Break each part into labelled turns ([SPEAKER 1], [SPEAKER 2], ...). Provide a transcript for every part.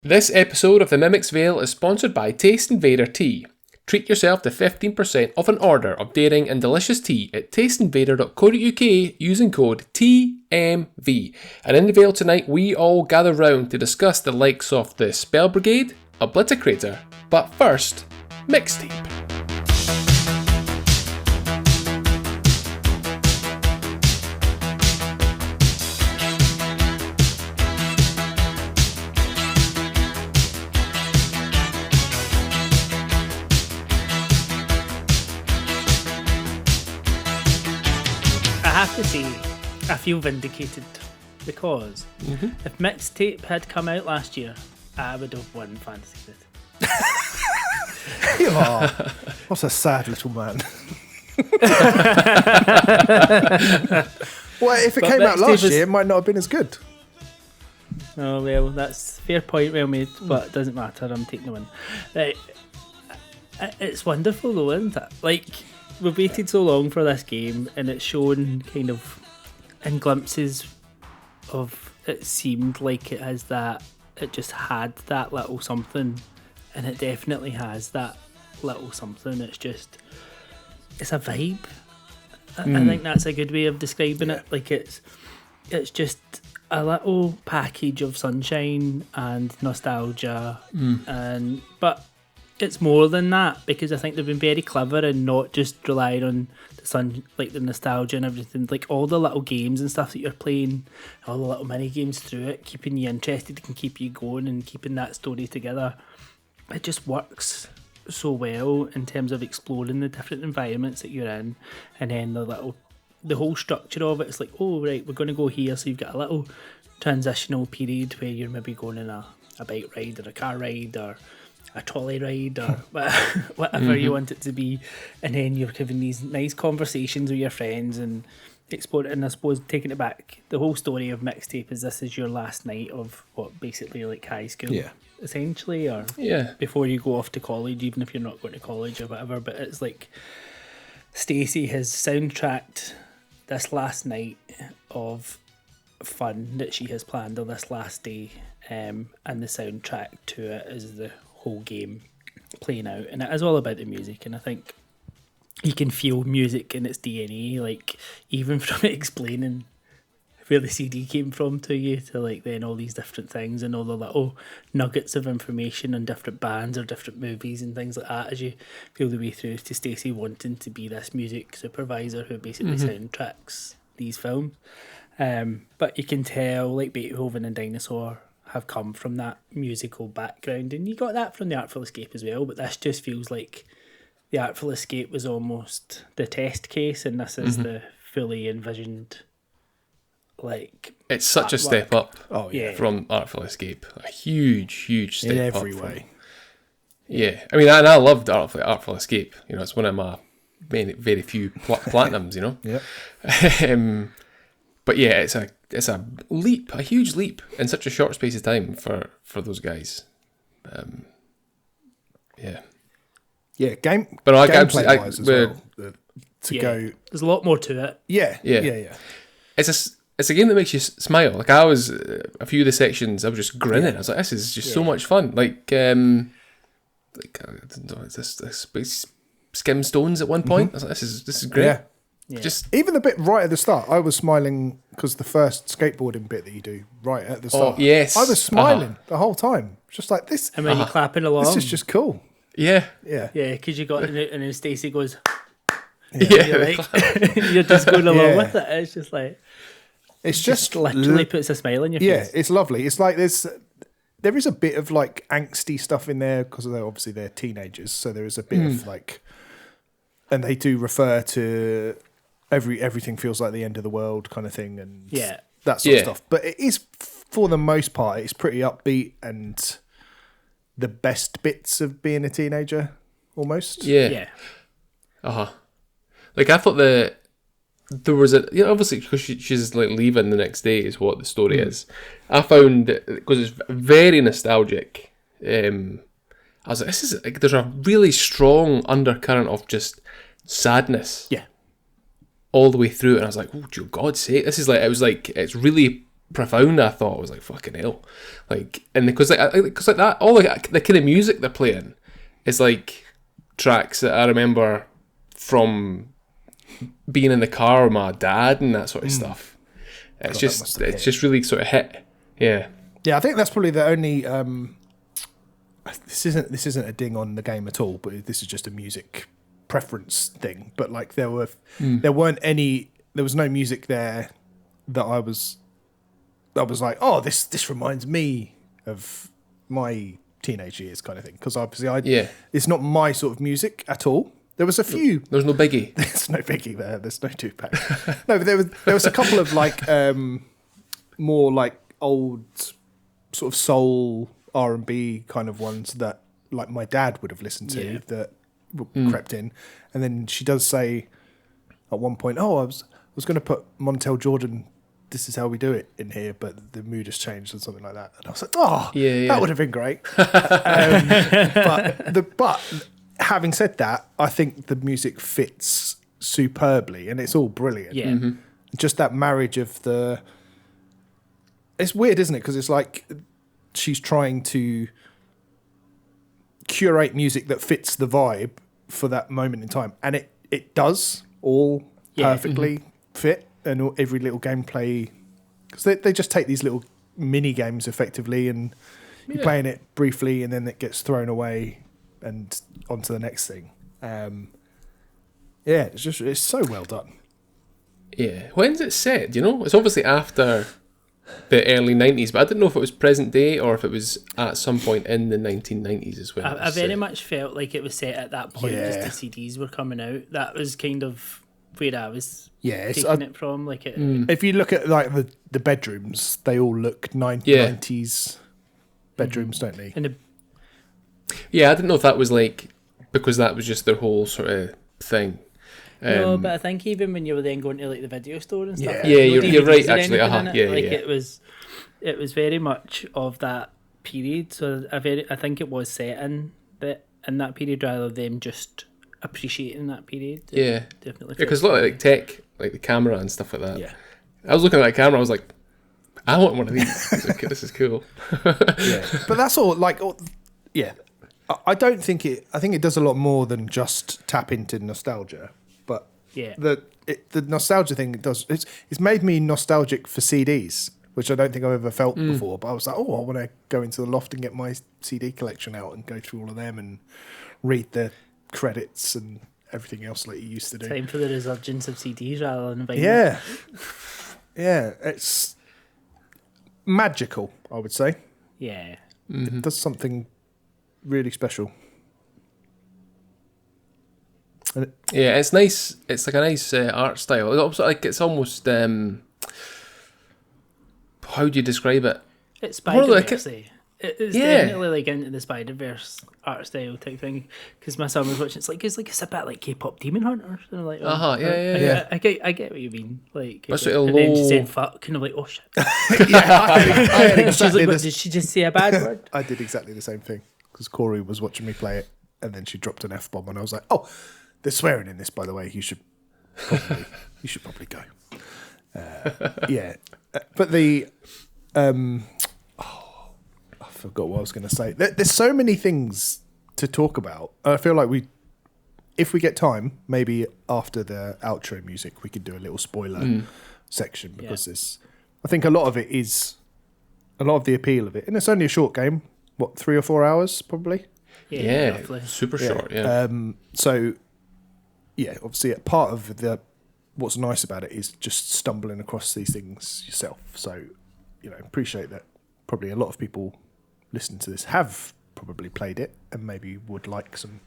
[SPEAKER 1] This episode of The Mimic's Veil is sponsored by Taste Invader Tea. Treat yourself to 15% off an order of daring and delicious tea at tasteinvader.co.uk using code TMV. And in the Veil tonight, we all gather round to discuss the likes of the Spell Brigade, Oblitacrater, but first, Mixtape.
[SPEAKER 2] I have to say, I feel vindicated because if Mixtape had come out last year, I would have won Fantasy Fifth.
[SPEAKER 3] You are. What's a sad little man. Well, if it came out last year, it might not have been as good.
[SPEAKER 2] Oh, well, that's a fair point, well made, but it doesn't matter, I'm taking the win. Right. It's wonderful though, isn't it? Like, we've waited so long for this game, and it's shown kind of in glimpses of, it seemed like it has that, it just had that little something, and it definitely has that little something. It's just, it's a vibe. I think that's a good way of describing it. Like, it's just a little package of sunshine and nostalgia, but it's more than that, because I think they've been very clever and not just relying on the sun, like the nostalgia and everything. Like all the little games and stuff that you're playing, all the little mini games through it, keeping you interested and keep you going and keeping that story together. It just works so well in terms of exploring the different environments that you're in, and then the whole structure of it. It's like, oh right, we're going to go here, so you've got a little transitional period where you're maybe going on a bike ride or a car ride or a trolley ride or whatever you want it to be, and then you're having these nice conversations with your friends and exploring. And I suppose taking it back, the whole story of Mixtape is this is your last night of what, basically like high school, essentially, or before you go off to college, even if you're not going to college or whatever. But it's like Stacey has soundtracked this last night of fun that she has planned on this last day, and the soundtrack to it is the whole game playing out, and it is all about the music. And I think you can feel music in its DNA, like even from it explaining where the CD came from to you, to like then all these different things and all the little nuggets of information on different bands or different movies and things like that, as you feel the way through to Stacey wanting to be this music supervisor who basically soundtracks these films. But you can tell, like Beethoven and Dinosaur have come from that musical background, and you got that from The Artful Escape as well, but this just feels like The Artful Escape was almost the test case, and this is the fully envisioned, like,
[SPEAKER 1] it's such a step up from Artful Escape. A huge step up.
[SPEAKER 3] In every way.
[SPEAKER 1] Yeah, I mean, I loved Artful Escape. You know, it's one of my very few platinums, you know?
[SPEAKER 3] Yep.
[SPEAKER 1] But yeah, it's a leap, a huge leap in such a short space of time for those guys.
[SPEAKER 3] Gameplay wise as well.
[SPEAKER 2] There's a lot more to it.
[SPEAKER 3] Yeah.
[SPEAKER 1] It's a game that makes you smile. Like I was, a few of the sections, I was just grinning. I was like, this is just so much fun. Like I don't know, this skim stones at one point. I was like, this is great.
[SPEAKER 3] Yeah.
[SPEAKER 2] Yeah.
[SPEAKER 3] Just even the bit right at the start, I was smiling because the first skateboarding bit that you do right at the start.
[SPEAKER 1] Oh, yes.
[SPEAKER 3] I was smiling the whole time, just like this.
[SPEAKER 2] And when you're clapping along,
[SPEAKER 3] this is just cool.
[SPEAKER 1] Yeah,
[SPEAKER 2] because you got it, and then Stacey goes,
[SPEAKER 1] you're
[SPEAKER 2] like, you're just going along with it. It's just like,
[SPEAKER 3] it's just
[SPEAKER 2] literally puts a smile on your face.
[SPEAKER 3] Yeah, it's lovely. It's like there is a bit of like angsty stuff in there because obviously they're teenagers, so there is a bit of like, and they do refer to everything feels like the end of the world kind of thing, and that sort of stuff. But it is, for the most part, it's pretty upbeat and the best bits of being a teenager, almost.
[SPEAKER 1] Yeah. Like I thought there was obviously because she's like leaving the next day is what the story is. I found, because it's very nostalgic. I was like, this is like, there's a really strong undercurrent of just sadness.
[SPEAKER 2] Yeah.
[SPEAKER 1] All the way through, and I was like, oh, for God's sake, this is like, it's really profound. I thought. I was like, fucking hell, like, and because like that, all the kind of music they're playing is like tracks that I remember from being in the car with my dad and that sort of stuff. It's just really sort of hit. Yeah.
[SPEAKER 3] Yeah, I think that's probably the only. This isn't a ding on the game at all, but this is just a music preference thing. But like there was no music there that I was like, oh, this reminds me of my teenage years kind of thing. Because obviously it's not my sort of music at all. There was a few.
[SPEAKER 1] There's no Biggie.
[SPEAKER 3] There's no Biggie there. There's no Tupac. No, but there was a couple of like more like old sort of soul R&B kind of ones that like my dad would have listened to that crept in. And then she does say at one point, oh, I was going to put Montel Jordan, This Is How We Do It in here, but the mood has changed or something like that. And I was like, that would have been great. But having said that, I think the music fits superbly and it's all brilliant.
[SPEAKER 2] Yeah. Mm-hmm.
[SPEAKER 3] Just that marriage of it's weird, isn't it? Because it's like she's trying to curate music that fits the vibe for that moment in time. And it does all perfectly fit, and every little gameplay, because they just take these little mini games effectively and you're playing it briefly and then it gets thrown away and onto the next thing. It's so well done.
[SPEAKER 1] Yeah. When's it set? Do you know? It's obviously after the early 90s, but I didn't know if it was present day or if it was at some point in the 1990s as well.
[SPEAKER 2] I very much felt like it was set at that point because the CDs were coming out. That was kind of where I was taking it from. Like if
[SPEAKER 3] you look at like the bedrooms, they all look 90s bedrooms, don't they?
[SPEAKER 2] And
[SPEAKER 1] I didn't know if that was like because that was just their whole sort of thing.
[SPEAKER 2] No, but I think even when you were then going to like the video store and stuff,
[SPEAKER 1] you're right actually.
[SPEAKER 2] It was very much of that period. So I think it was set in that period rather than just appreciating that period. Definitely.
[SPEAKER 1] Because a lot of like tech, like the camera and stuff like that.
[SPEAKER 2] Yeah,
[SPEAKER 1] I was looking at that camera. I was like, I want one of these. This is cool.
[SPEAKER 3] But that's all. Like, I don't think it. I think it does a lot more than just tap into nostalgia. But the nostalgia thing it does. It's made me nostalgic for CDs, which I don't think I've ever felt before. But I was like, I want to go into the loft and get my CD collection out and go through all of them and read the credits and everything else like you used to do.
[SPEAKER 2] Time for the resurgence of CDs rather than vinyl.
[SPEAKER 3] Yeah, it's magical, I would say.
[SPEAKER 2] Yeah.
[SPEAKER 3] It does something really special.
[SPEAKER 1] It's nice. It's like a nice art style. It's almost how do you describe it?
[SPEAKER 2] It's Spider-Verse. It's definitely like into the Spider-Verse art style type thing. Because my son was watching. It's a bit like K-pop Demon Hunters. And I'm like, I get what you mean. Like, and then she said fuck, and I'm like, oh shit.
[SPEAKER 3] I had exactly
[SPEAKER 2] did she just say a bad word?
[SPEAKER 3] I did exactly the same thing because Corey was watching me play it, and then she dropped an F-bomb, and I was like, oh. There's swearing in this, by the way. You should probably go. But the I forgot what I was going to say. There's so many things to talk about. I feel like if we get time, maybe after the outro music, we could do a little spoiler section because I think a lot of the appeal of it, and it's only a short game. What, 3 or 4 hours, probably?
[SPEAKER 1] Yeah, super short. Yeah.
[SPEAKER 3] Obviously, part of what's nice about it is just stumbling across these things yourself. So, appreciate that. Probably a lot of people listening to this have probably played it and maybe would like some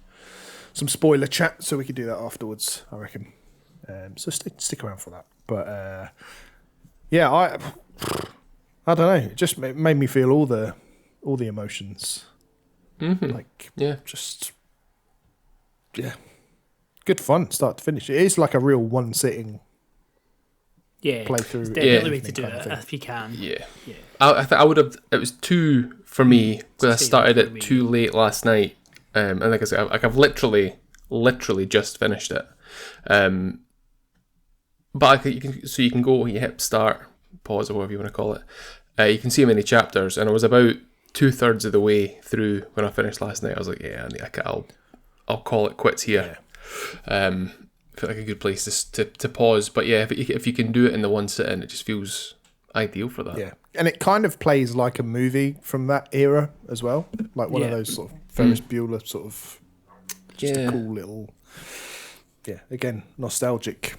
[SPEAKER 3] spoiler chat. So we could do that afterwards, I reckon. So stick around for that. But I don't know. It just made me feel all the emotions. Good fun, start to finish. It is like a real one sitting playthrough.
[SPEAKER 2] It's definitely the way to do it if you can.
[SPEAKER 1] I would have. It was 2 for me because I started it too late last night, and like I said, I've literally just finished it. But you can go, you hit start, pause or whatever you want to call it. You can see how many chapters, and I was about 2/3 of the way through when I finished last night. I was like, yeah, I'll call it quits here. Yeah. Feel like a good place to pause, but yeah, if you can do it in the one sitting, it just feels ideal for that.
[SPEAKER 3] Yeah, and it kind of plays like a movie from that era as well, like one of those sort of Ferris Bueller sort of, just a cool little, again, nostalgic,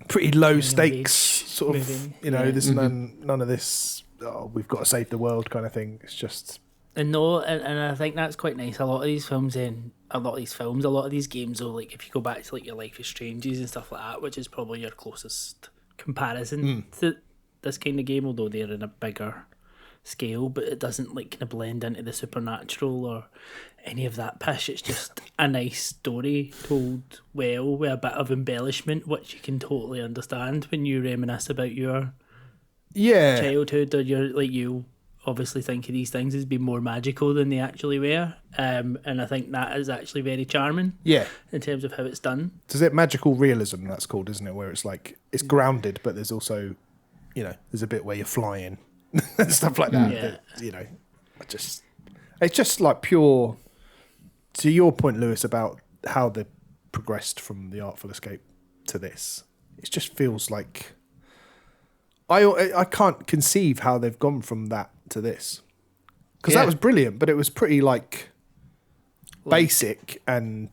[SPEAKER 3] pretty low stakes sort of moving. This none of this, we've got to save the world kind of thing. It's just
[SPEAKER 2] and I think that's quite nice. A lot of these games, though, like if you go back to like your Life is Stranges and stuff like that, which is probably your closest comparison to this kind of game, although they're in a bigger scale, but it doesn't like kind of blend into the supernatural or any of that pish. It's just a nice story told well with a bit of embellishment, which you can totally understand when you reminisce about your childhood, or you obviously think of these things as being more magical than they actually were, and I think that is actually very charming in terms of how it's done.
[SPEAKER 3] Does it magical realism, that's called, isn't it, where it's like it's grounded, but there's also there's a bit where you're flying and stuff like that. It's just like pure, to your point, Lewis, about how they progressed from the Artful Escape to this. It just feels like I can't conceive how they've gone from that to this, because that was brilliant, but it was pretty like basic, and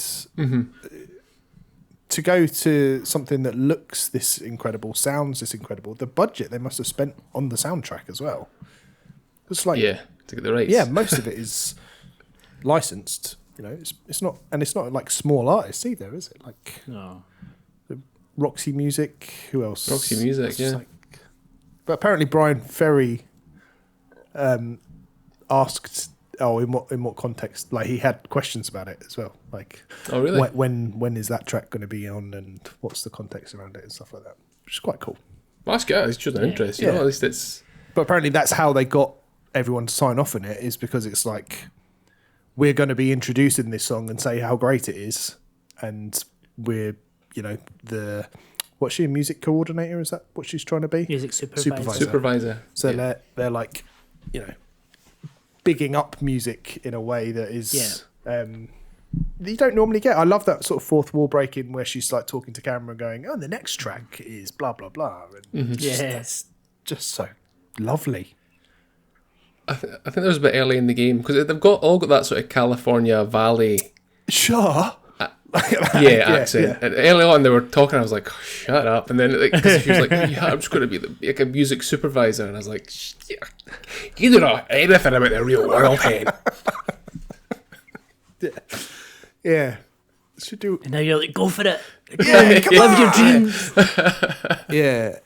[SPEAKER 3] to go to something that looks this incredible, sounds this incredible. The budget they must have spent on the soundtrack as well. It's like
[SPEAKER 1] to get the rights.
[SPEAKER 3] Yeah, most of it is licensed. It's not like small artists either, is it? Like
[SPEAKER 2] no.
[SPEAKER 3] Roxy Music. Who else?
[SPEAKER 1] Roxy Music, yeah.
[SPEAKER 3] But apparently Brian Ferry asked, in what context? Like he had questions about it as well. Like,
[SPEAKER 1] oh really?
[SPEAKER 3] When is that track going to be on, and what's the context around it and stuff like that? Which is quite cool.
[SPEAKER 1] Well, that's good. It's just an interest, at least it's.
[SPEAKER 3] But apparently that's how they got everyone to sign off on it, is because it's like, we're going to be introducing this song and say how great it is, and we're what's she, a music coordinator? Is that what she's trying to be?
[SPEAKER 2] Music
[SPEAKER 1] supervisor.
[SPEAKER 3] So they're like, bigging up music in a way that is you don't normally get. I love that sort of fourth wall breaking where she's like talking to camera and going, "Oh, the next track is blah blah blah," and it's just so lovely.
[SPEAKER 1] I think that was a bit early in the game, because they've all got that sort of California Valley.
[SPEAKER 3] Sure.
[SPEAKER 1] Accent. And early on they were talking, I was like, oh, shut up. And then because she was like, I'm just going to be like a music supervisor, and I was like, you don't know anything about the real world, hen.
[SPEAKER 3] Should do.
[SPEAKER 2] And now you're like, go for it. Live your dreams.
[SPEAKER 3] That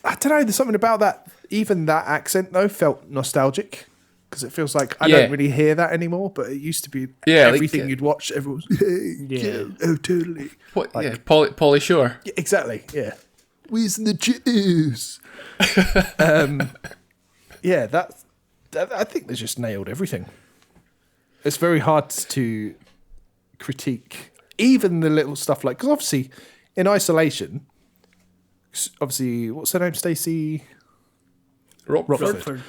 [SPEAKER 3] I don't know. There's something about that. Even that accent though felt nostalgic, because it feels like I don't really hear that anymore. But it used to be everything you'd watch. Everyone's totally.
[SPEAKER 1] What? Like, Pauly Shore.
[SPEAKER 3] Yeah, exactly. Yeah. Where's the juice? That I think they just nailed everything. It's very hard to critique even the little stuff, like, because obviously in isolation, what's her name, Stacey Rockford.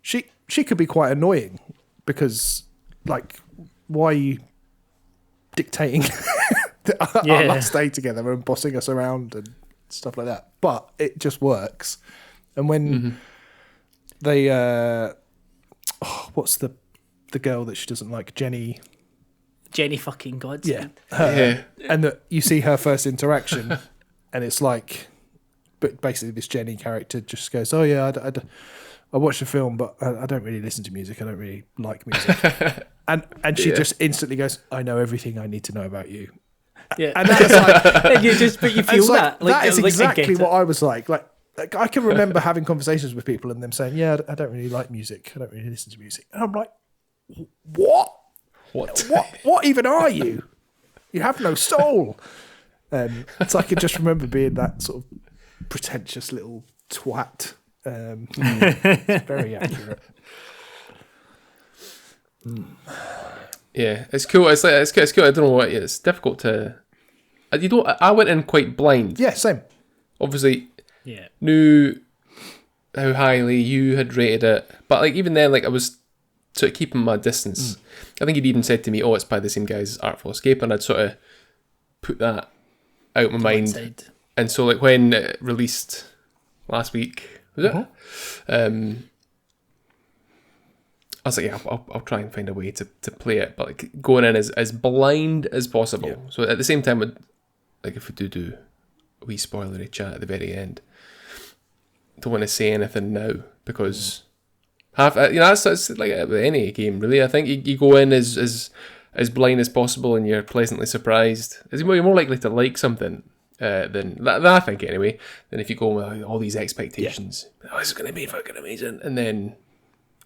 [SPEAKER 3] She could be quite annoying, because like, why are you dictating our last day together and bossing us around and stuff like that? But it just works. And when they what's the girl that she doesn't like, Jenny
[SPEAKER 2] fucking Godsend.
[SPEAKER 3] And that you see her first interaction and it's like, but basically this Jenny character just goes, oh yeah, I watched the film, but I don't really listen to music. I don't really like music. and she just instantly goes, I know everything I need to know about you.
[SPEAKER 2] Yeah.
[SPEAKER 3] And that's like,
[SPEAKER 2] and you feel that.
[SPEAKER 3] That is exactly what I was like. Like I can remember having conversations with people and them saying, yeah, I don't really like music. I don't really listen to music. And I'm like, what? What even are you? You have no soul. So I can just remember being that sort of pretentious little twat. It's very accurate.
[SPEAKER 1] Yeah, it's cool. It's cool. I don't know what it's difficult to. I went in quite blind.
[SPEAKER 3] Yeah, same.
[SPEAKER 1] Obviously,
[SPEAKER 2] Yeah.
[SPEAKER 1] knew how highly you had rated it, but like even then, like I was sort of keeping my distance. I think he'd even said to me, "Oh, it's by the same guy as Artful Escape," and I'd sort of put that out of my mind.
[SPEAKER 2] Side.
[SPEAKER 1] And so, like when it released last week, was it? I was like, yeah, I'll try and find a way to play it, but like going in as blind as possible.
[SPEAKER 3] Yeah.
[SPEAKER 1] So at the same time, like if we do a wee spoilery chat at the very end, don't want to say anything now because that's like any game really. I think you go in as blind as possible and you're pleasantly surprised. You're more likely to like something than that, I think anyway. Than if you go with all these expectations. Oh, this is going to be fucking amazing, and then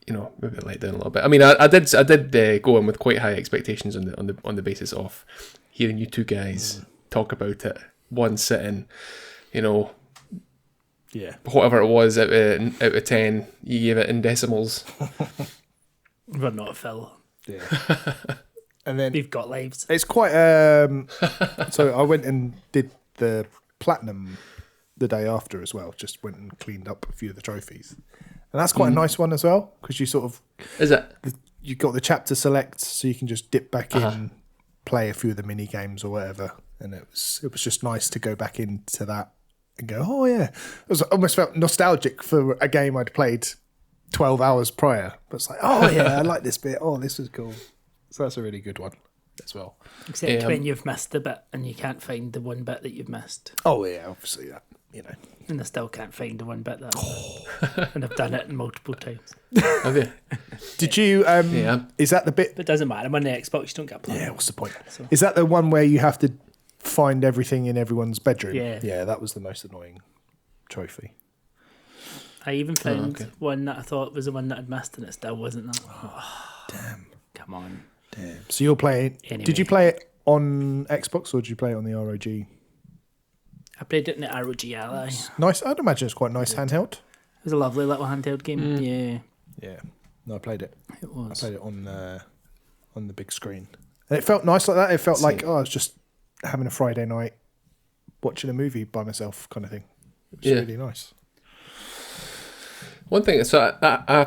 [SPEAKER 1] maybe let down a little bit. I mean, I did go in with quite high expectations on the basis of hearing you two guys talk about it one sitting. Whatever it was out of 10, you gave it in decimals.
[SPEAKER 2] We're not Phil.
[SPEAKER 3] Yeah. And then
[SPEAKER 2] We've got lives.
[SPEAKER 3] it's quite. So I went and did the platinum the day after as well. Just went and cleaned up a few of the trophies, and that's quite a nice one as well because you sort of
[SPEAKER 1] Is it?
[SPEAKER 3] you got the chapter select, so you can just dip back in, play a few of the mini games or whatever, and it was just nice to go back into that and go, oh yeah, it almost felt nostalgic for a game I'd played 12 hours prior, but it's like, oh yeah, I like this bit. Oh, this is cool. So that's a really good one as well.
[SPEAKER 2] Except when you've missed a bit and you can't find the one bit that you've missed.
[SPEAKER 3] Oh yeah, obviously that,
[SPEAKER 2] And I still can't find the one bit that and I've done it multiple times.
[SPEAKER 1] Okay.
[SPEAKER 3] Did you? Is that the bit?
[SPEAKER 2] But it doesn't matter. I'm on the Xbox, you don't get played.
[SPEAKER 3] Yeah. What's the point?
[SPEAKER 2] So-
[SPEAKER 3] Is that the one where you have to find everything in everyone's bedroom?
[SPEAKER 2] Yeah.
[SPEAKER 3] Yeah, that was the most annoying trophy.
[SPEAKER 2] I even found one that I thought was the one that I'd missed and it still wasn't that.
[SPEAKER 3] Damn.
[SPEAKER 2] Come on.
[SPEAKER 3] Damn. So you're playing.
[SPEAKER 2] Anyway.
[SPEAKER 3] Did you play it on Xbox or did you play it on the ROG?
[SPEAKER 2] I played it in the ROG Ally. It
[SPEAKER 3] Nice. I'd imagine it's quite nice handheld.
[SPEAKER 2] was a lovely little handheld game. Yeah,
[SPEAKER 3] Yeah. No, I played it.
[SPEAKER 2] it
[SPEAKER 3] I
[SPEAKER 2] was.
[SPEAKER 3] played it on the big screen, and it felt nice like that. It felt like I was just having a Friday night watching a movie by myself, kind of thing. It was really nice.
[SPEAKER 1] One thing, so I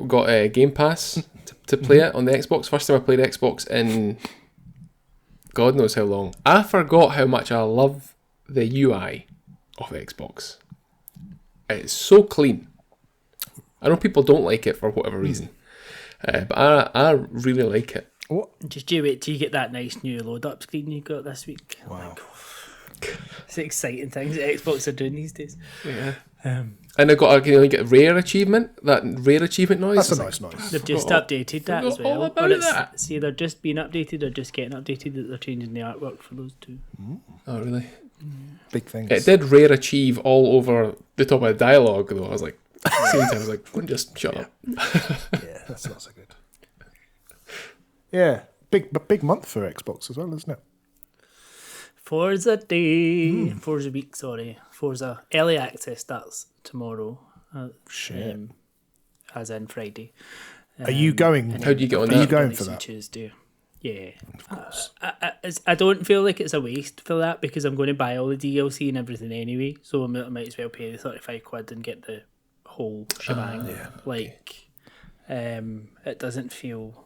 [SPEAKER 1] got a Game Pass to play it on the Xbox. First time I played Xbox in God knows how long. I forgot how much I love the UI of Xbox. It's so clean. I know people don't like it for whatever reason, but I really like it.
[SPEAKER 3] What?
[SPEAKER 2] Just you wait till you get that nice new load up screen you got this week.
[SPEAKER 3] Wow.
[SPEAKER 2] It's the exciting things that Xbox are doing these days.
[SPEAKER 1] Yeah. And I got a get rare achievement. That rare achievement noise.
[SPEAKER 3] That's a nice noise.
[SPEAKER 2] They've just updated that as
[SPEAKER 1] all
[SPEAKER 2] well.
[SPEAKER 1] about that.
[SPEAKER 2] It's either just being updated or just getting updated that they're changing the artwork for those two.
[SPEAKER 1] Oh really?
[SPEAKER 3] Big things.
[SPEAKER 1] It did rare achieve all over the top of the dialogue though. I was like, same time I was like, just shut up.
[SPEAKER 3] Yeah, that's not so good. Yeah, big month for Xbox as well, isn't it?
[SPEAKER 2] Forza Day. Forza Week, sorry. Forza Early Access starts tomorrow.
[SPEAKER 3] Shit.
[SPEAKER 2] As in Friday.
[SPEAKER 3] Are you going?
[SPEAKER 2] and
[SPEAKER 1] How do you get on
[SPEAKER 3] Are you
[SPEAKER 1] that?
[SPEAKER 3] going
[SPEAKER 2] release
[SPEAKER 3] for
[SPEAKER 2] on
[SPEAKER 3] that?
[SPEAKER 2] Tuesday. Yeah.
[SPEAKER 3] Of course.
[SPEAKER 2] I don't feel like it's a waste for that because I'm going to buy all the DLC and everything anyway. So I might as well pay the 35 quid and get the whole shebang. It doesn't feel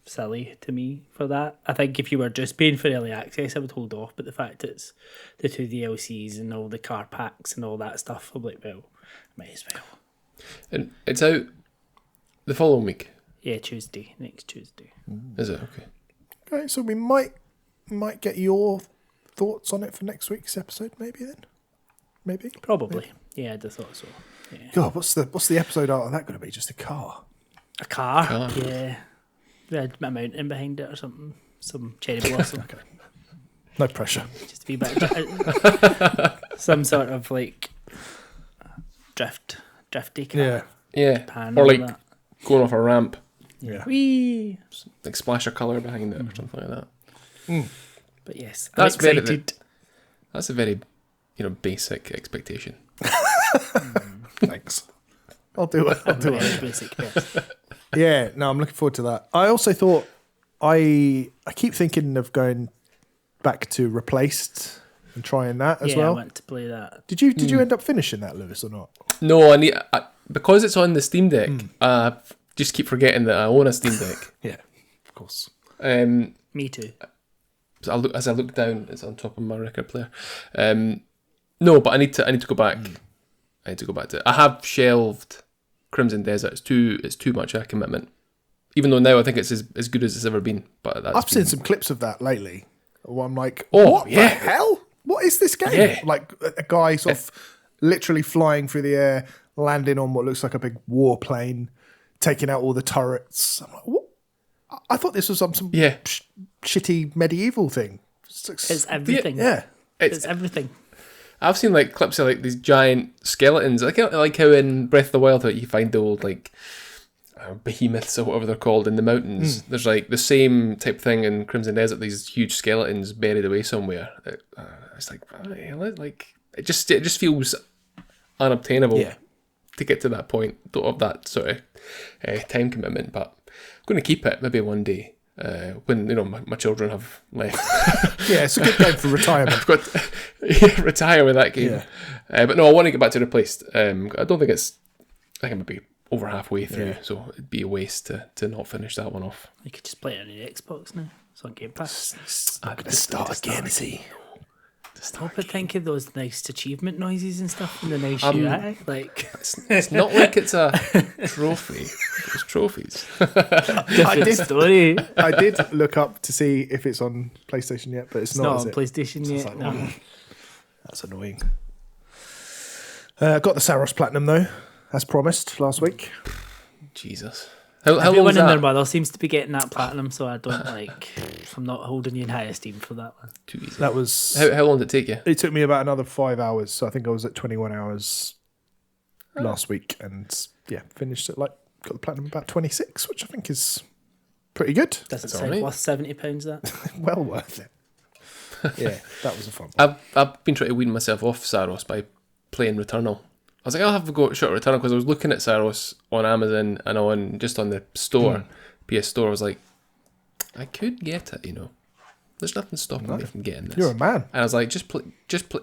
[SPEAKER 2] silly to me for that. I think if you were just paying for early access, I would hold off. But the fact it's the 2 DLCs and all the car packs and all that stuff, I'm like, well, might as well.
[SPEAKER 1] And it's out the following week.
[SPEAKER 2] Yeah, Tuesday, next Tuesday.
[SPEAKER 1] Is it? Okay.
[SPEAKER 3] Okay, so we might get your thoughts on it for next week's episode, maybe then. Maybe.
[SPEAKER 2] Probably. Yeah, I'd have thought so. Yeah.
[SPEAKER 3] God, what's the episode art of that going to be? Just a car.
[SPEAKER 2] A car? Yeah. With a mountain behind it or something. Some cherry blossom.
[SPEAKER 3] Okay. No pressure.
[SPEAKER 2] Just to be back. Some sort of like drifty car.
[SPEAKER 1] Yeah.
[SPEAKER 2] Pan
[SPEAKER 1] Or
[SPEAKER 2] and
[SPEAKER 1] like
[SPEAKER 2] all that.
[SPEAKER 1] going off a ramp,
[SPEAKER 3] Yeah.
[SPEAKER 2] Whee!
[SPEAKER 1] like splash of colour behind it or something like that.
[SPEAKER 2] But yes, I'm
[SPEAKER 1] That's very-
[SPEAKER 2] excited.
[SPEAKER 1] That's a very, basic expectation.
[SPEAKER 3] Thanks. I'll do it.
[SPEAKER 2] Very basic bit.
[SPEAKER 3] Yeah, no, I'm looking forward to that. I also thought I keep thinking of going back to Replaced and trying that as
[SPEAKER 2] I
[SPEAKER 3] well.
[SPEAKER 2] want to play that.
[SPEAKER 3] Did you end up finishing that, Lewis, or not?
[SPEAKER 1] No, because it's on the Steam Deck. Just keep forgetting that I own a Steam Deck.
[SPEAKER 3] Yeah, of course.
[SPEAKER 2] Me too.
[SPEAKER 1] As I look down, it's on top of my record player. No, but I need to go back. I need to go back to it. I have shelved Crimson Desert. It's too much a commitment. Even though now I think it's as good as it's ever been. But
[SPEAKER 3] I've seen some clips of that lately. Where I'm like,
[SPEAKER 1] Oh,
[SPEAKER 3] what
[SPEAKER 1] yeah.
[SPEAKER 3] the hell? What is this game?
[SPEAKER 1] Yeah.
[SPEAKER 3] Like a guy sort of literally flying through the air, landing on what looks like a big warplane, taking out all the turrets. I'm like, what? I thought this was some shitty medieval thing.
[SPEAKER 2] It's everything.
[SPEAKER 3] Yeah.
[SPEAKER 2] It's everything.
[SPEAKER 1] I've seen like clips of like these giant skeletons, like how in Breath of the Wild you find the old like behemoths or whatever they're called in the mountains. There's like the same type thing in Crimson Desert. These huge skeletons buried away somewhere. It's like it just feels unobtainable to get to that point of that sort of time commitment. But I'm going to keep it maybe one day. When my children have left.
[SPEAKER 3] Yeah, it's a good game for retirement.
[SPEAKER 1] I've got to retire with that game. But no, I want to get back to Replaced. I don't think I think I'm maybe over halfway through, so it'd be a waste to not finish that one off.
[SPEAKER 2] You could just play it on your Xbox now. It's on Game Pass.
[SPEAKER 3] I'm going to start again, see.
[SPEAKER 2] Stop it, think of those nice achievement noises and stuff in the nice UI. Like
[SPEAKER 1] It's not like it's a trophy. It's trophies.
[SPEAKER 2] different story.
[SPEAKER 3] I did look up to see if it's on PlayStation yet, but it's not.
[SPEAKER 2] Not on PlayStation yet.
[SPEAKER 3] like,
[SPEAKER 2] No.
[SPEAKER 3] That's annoying. Got the Saros Platinum though, as promised last week.
[SPEAKER 1] Jesus. How long
[SPEAKER 2] Everyone
[SPEAKER 1] is
[SPEAKER 2] and their
[SPEAKER 1] that?
[SPEAKER 2] mother seems to be getting that platinum, so I don't I'm not holding you in high esteem for that one.
[SPEAKER 1] Too easy.
[SPEAKER 3] That was.
[SPEAKER 1] How long did it take you?
[SPEAKER 3] It took me about another 5 hours, so I think I was at 21 hours last week, and finished it got the platinum about 26, which I think is pretty good.
[SPEAKER 2] Doesn't
[SPEAKER 1] That's
[SPEAKER 2] sound
[SPEAKER 1] alright.
[SPEAKER 2] worth £70 that.
[SPEAKER 3] Well worth it. Yeah, that was a fun one.
[SPEAKER 1] I've been trying to wean myself off Saros by playing Returnal. I was like, I'll have to go shot Returnal because I was looking at Saros on Amazon and on the store, PS Store. I was like, I could get it, There's nothing stopping me from getting this.
[SPEAKER 3] You're a man.
[SPEAKER 1] And I was like, just play.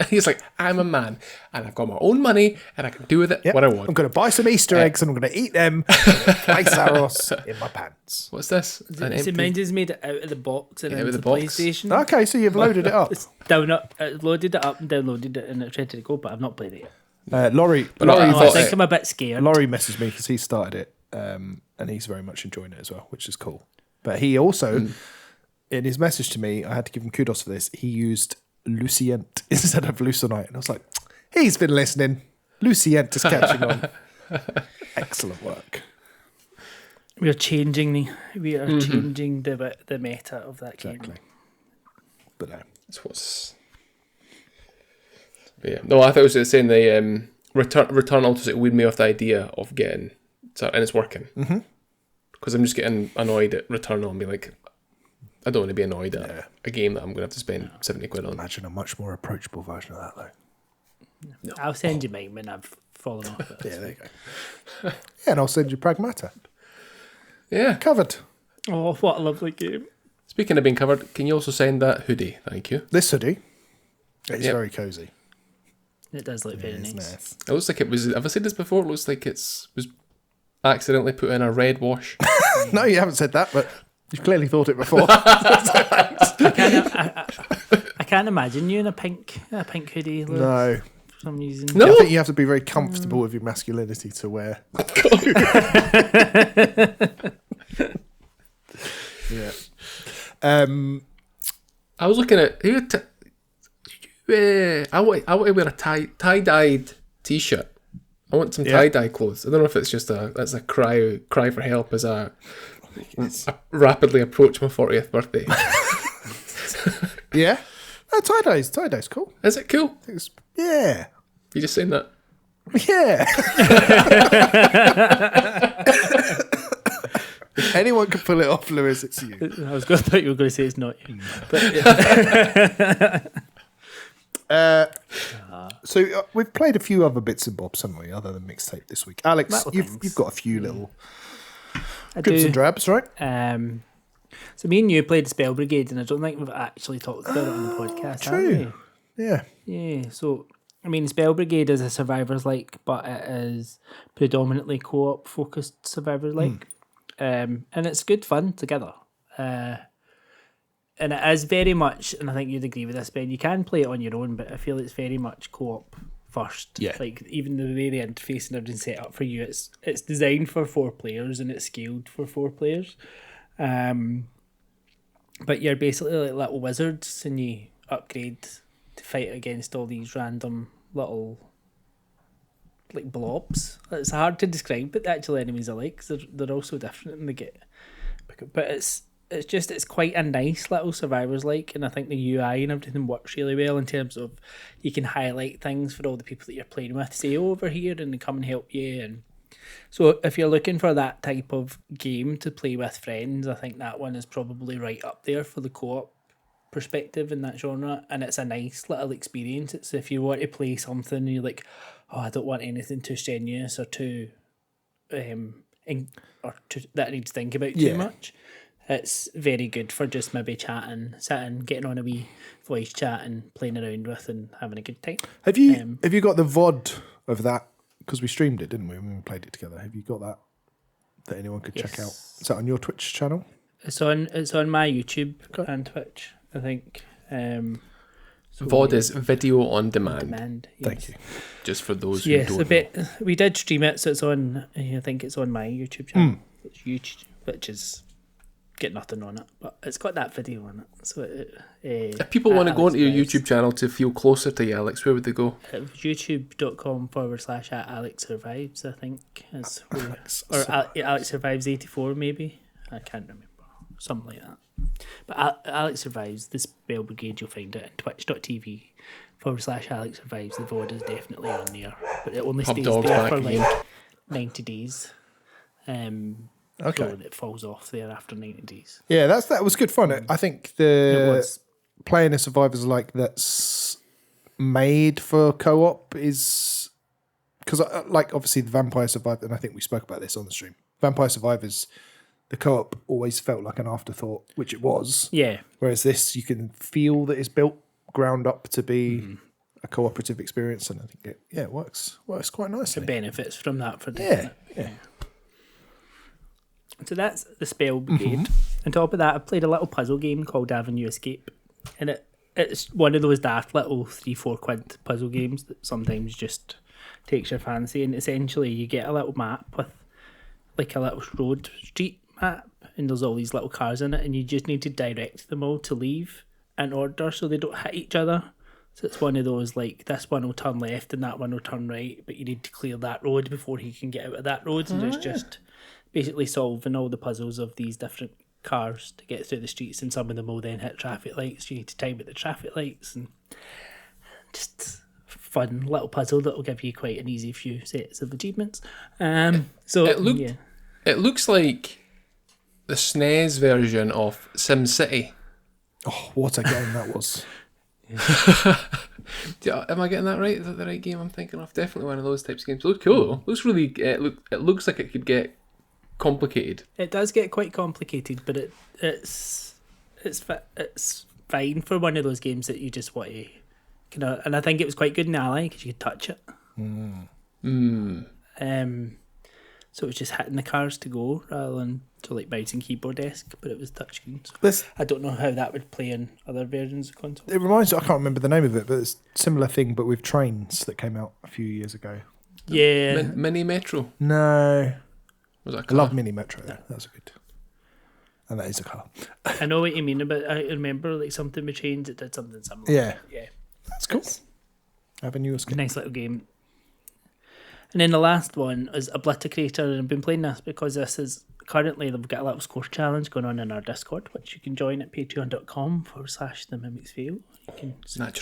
[SPEAKER 1] He's like, I'm a man and I've got my own money and I can do with it what I want.
[SPEAKER 3] I'm going to buy some Easter eggs and I'm going to eat them. And play Saros in my pants.
[SPEAKER 1] What's this?
[SPEAKER 2] Mine just made it out of the box and
[SPEAKER 1] out of
[SPEAKER 2] into
[SPEAKER 1] the
[SPEAKER 2] the
[SPEAKER 1] box.
[SPEAKER 2] PlayStation.
[SPEAKER 3] Okay, so you've loaded it up.
[SPEAKER 2] It's loaded it up and downloaded it and it's ready to go, but I've not played it yet.
[SPEAKER 3] Laurie
[SPEAKER 2] I think I'm a bit scared.
[SPEAKER 3] Laurie messaged me because he started it, and he's very much enjoying it as well, which is cool. But he also, in his message to me, I had to give him kudos for this. He used Lucient instead of Lucenite, and I was like, he's been listening. Lucient is catching on. Excellent work.
[SPEAKER 2] We are changing the meta of that game.
[SPEAKER 3] Exactly. But no.
[SPEAKER 1] That's what's. But yeah. No, I thought it was saying the Returnal to weed me off the idea of getting, and it's working. Because I'm just getting annoyed at Returnal and be like, I don't want to be annoyed at a game that I'm going to have to spend 70 quid on.
[SPEAKER 3] Imagine a much more approachable version of that, though.
[SPEAKER 2] No. I'll send you mine when I've fallen off it.
[SPEAKER 3] Yeah, there you go. And I'll send you Pragmata.
[SPEAKER 1] Yeah.
[SPEAKER 3] Covered.
[SPEAKER 2] Oh, what a lovely game.
[SPEAKER 1] Speaking of being covered, can you also send that hoodie? Thank you.
[SPEAKER 3] This hoodie is very cosy.
[SPEAKER 2] It does look very
[SPEAKER 3] It's
[SPEAKER 2] nice.
[SPEAKER 1] It looks like it was. Have I said this before? It looks like was accidentally put in a red wash.
[SPEAKER 3] No, you haven't said that, but you've clearly thought it before.
[SPEAKER 2] I can't imagine you in a pink hoodie. Lewis,
[SPEAKER 3] No.
[SPEAKER 2] for some reason.
[SPEAKER 1] No.
[SPEAKER 3] I think you have to be very comfortable with your masculinity to wear. Yeah.
[SPEAKER 1] I was looking at who. I want to wear a tie-dyed t-shirt. I want some tie-dye clothes. I don't know if it's just that's a cry for help as I rapidly approach my 40th birthday.
[SPEAKER 3] Yeah. Tie-dye's cool.
[SPEAKER 1] Is it cool?
[SPEAKER 3] Yeah.
[SPEAKER 1] You just saying that?
[SPEAKER 3] Yeah. If anyone can pull it off, Lewis, it's you.
[SPEAKER 2] I thought you were going to say it's not you.
[SPEAKER 3] So we've played a few other bits and bobs, haven't we, other than Mixtape this week. Alex,
[SPEAKER 2] Little
[SPEAKER 3] you've
[SPEAKER 2] things.
[SPEAKER 3] got a few little
[SPEAKER 2] I
[SPEAKER 3] drips
[SPEAKER 2] do.
[SPEAKER 3] and drabs, right?
[SPEAKER 2] So me and you played Spell Brigade, and I don't think we've actually talked about it on the podcast.
[SPEAKER 3] True.
[SPEAKER 2] Have we?
[SPEAKER 3] Yeah.
[SPEAKER 2] Yeah, so I mean, Spell Brigade is a survivors like, but it is predominantly co-op focused survivors like, and it's good fun together. And it is very much, and I think you'd agree with this, Ben. You can play it on your own, but I feel it's very much co-op first.
[SPEAKER 3] Yeah.
[SPEAKER 2] Like even the way the interface and everything's set up for you, it's designed for 4 players and it's scaled for 4 players. But you're basically like little wizards, and you upgrade to fight against all these random little like blobs. It's hard to describe what the actual enemies are like, 'cause they're all so different and they get. But it's quite a nice little survivors like, and I think the UI and everything works really well in terms of you can highlight things for all the people that you're playing with, say over here, and they come and help you. And so if you're looking for that type of game to play with friends, I think that one is probably right up there for the co-op perspective in that genre, and it's a nice little experience. It's if you want to play something and you're like, oh, I don't want anything too strenuous or too that I need to think about too much. It's very good for just maybe chatting, sitting, getting on a wee voice chat and playing around with and having a good time.
[SPEAKER 3] Have you got the VOD of that? Because we streamed it, didn't we? When we played it together. Have you got that anyone could check out? Is that on your Twitch channel?
[SPEAKER 2] It's on my YouTube and Twitch, I think. So
[SPEAKER 1] VOD is video on demand.
[SPEAKER 2] Yes.
[SPEAKER 3] Thank you.
[SPEAKER 1] Just for those who don't know.
[SPEAKER 2] We did stream it, so it's on. I think it's on my YouTube channel, which is get nothing on it, but it's got that video on it. So
[SPEAKER 1] if people want to go onto your YouTube channel to feel closer to you, Alex, where would they go?
[SPEAKER 2] youtube.com/Alex Survives, I think is where, or Alex Survives 84 maybe. I can't remember, something like that. But Alex Survives, the Spell Brigade, you'll find it, and twitch.tv/Alex Survives. The VOD is definitely on there, but it only stays there for like 90 days. So it falls off there after 90 days.
[SPEAKER 3] Yeah, that was good fun. I think playing a survivors like that's made for co-op is because like obviously the Vampire Survivor, and I think we spoke about this on the stream. Vampire Survivors, the co-op always felt like an afterthought, which it was.
[SPEAKER 2] Yeah.
[SPEAKER 3] Whereas this, you can feel that it's built ground up to be a cooperative experience, and I think it works quite nicely.
[SPEAKER 2] It benefits from that for definite.
[SPEAKER 3] Yeah.
[SPEAKER 2] So that's the Spell Brigade. On top of that, I played a little puzzle game called Avenue Escape, and it's one of those daft little 3-4 quid puzzle games that sometimes just takes your fancy. And essentially, you get a little map with like a little road street map, and there's all these little cars in it, and you just need to direct them all to leave in order so they don't hit each other. So it's one of those like this one will turn left and that one will turn right, but you need to clear that road before he can get out of that road, and it's just basically solving all the puzzles of these different cars to get through the streets, and some of them will then hit traffic lights. You need to time at the traffic lights, and just fun little puzzle that will give you quite an easy few sets of achievements. So
[SPEAKER 1] it looks like the SNES version of SimCity.
[SPEAKER 3] Oh, what a game that was!
[SPEAKER 1] Am I getting that right? Is that the right game I'm thinking of? Definitely one of those types of games. It looks cool though. Looks really. It looks like it could get complicated.
[SPEAKER 2] It does get quite complicated, but it's fine for one of those games that you just want to kind of. And I think it was quite good in Ally because you could touch it. So it was just hitting the cars to go rather than like mouse and keyboard esque, but it was touchscreen. So I don't know how that would play in other versions of console.
[SPEAKER 3] It reminds me, I can't remember the name of it, but it's a similar thing, but with trains that came out a few years ago.
[SPEAKER 2] Yeah.
[SPEAKER 1] Mini Metro?
[SPEAKER 3] No.
[SPEAKER 1] Was that a car?
[SPEAKER 3] I love Mini Metro. Yeah. That's good. And that is a car.
[SPEAKER 2] I know what you mean, but I remember like something with trains that did something similar.
[SPEAKER 3] Yeah.
[SPEAKER 2] Yeah.
[SPEAKER 3] That's cool. Avenue Escape.
[SPEAKER 2] Nice little game. And then the last one is Oblitacrater, and I've been playing this because this is currently they've got a little score challenge going on in our Discord, which you can join at patreon.com/the Mimics Veil. You can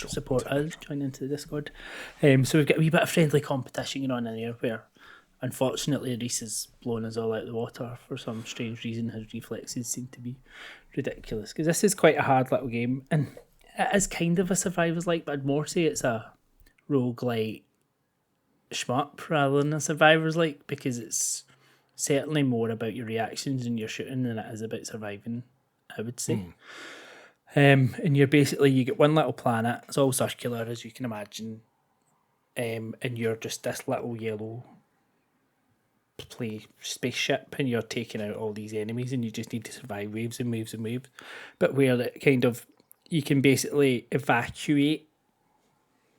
[SPEAKER 2] support us, join into the Discord. So we've got a wee bit of friendly competition going on in there where unfortunately Reese has blown us all out of the water for some strange reason. His reflexes seem to be ridiculous because this is quite a hard little game, and it is kind of a survivors like, but I'd more say it's a roguelite shmup rather than a survivors like, because it's certainly more about your reactions and your shooting than it is about surviving, I would say. And you get one little planet. It's all circular, as you can imagine. And you're just this little yellow spaceship, and you're taking out all these enemies, and you just need to survive waves and waves and waves. But where it kind of, you can basically evacuate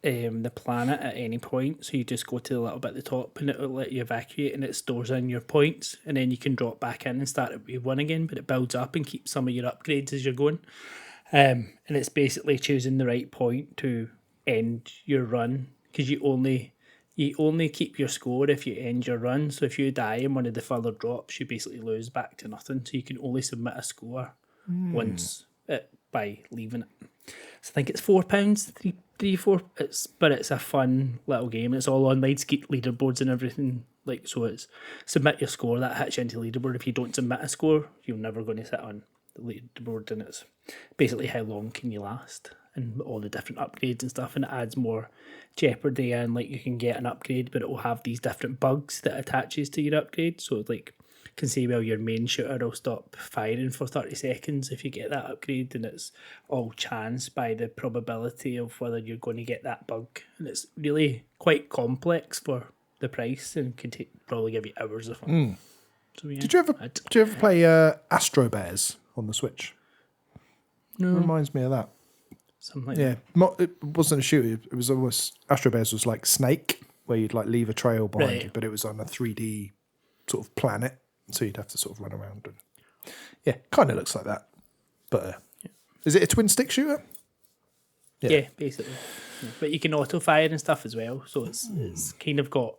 [SPEAKER 2] the planet at any point. So you just go to the little bit at the top, and it'll let you evacuate, and it stores in your points, and then you can drop back in and start at wave 1 again. But it builds up and keeps some of your upgrades as you're going. And it's basically choosing the right point to end your run, because you only keep your score if you end your run. So if you die in one of the further drops, you basically lose back to nothing. So you can only submit a score once by leaving it. So I think it's £4, but it's a fun little game. It's all online, leaderboards and everything. Like, so it's submit your score, that hits you into the leaderboard. If you don't submit a score, you're never going to sit on the leaderboard, and it's basically how long can you last and all the different upgrades and stuff, and it adds more jeopardy. And like, you can get an upgrade, but it will have these different bugs that attaches to your upgrade. So like, can say, well, your main shooter will stop firing for 30 seconds if you get that upgrade, and it's all chance by the probability of whether you're going to get that bug. And it's really quite complex for the price, and can probably give you hours of fun. So, yeah, did you
[SPEAKER 3] ever play Astro Bears on the Switch?
[SPEAKER 2] No.
[SPEAKER 3] It reminds me of that.
[SPEAKER 2] Something like
[SPEAKER 3] that. It wasn't a shooter. It was almost, Astro Bears was like Snake, where you'd like leave a trail behind you, but it was on a 3D sort of planet, so you'd have to sort of run around. And yeah, kind of looks like that. But is it a twin stick shooter?
[SPEAKER 2] Yeah, basically. Yeah. But you can auto fire and stuff as well, so it's kind of got,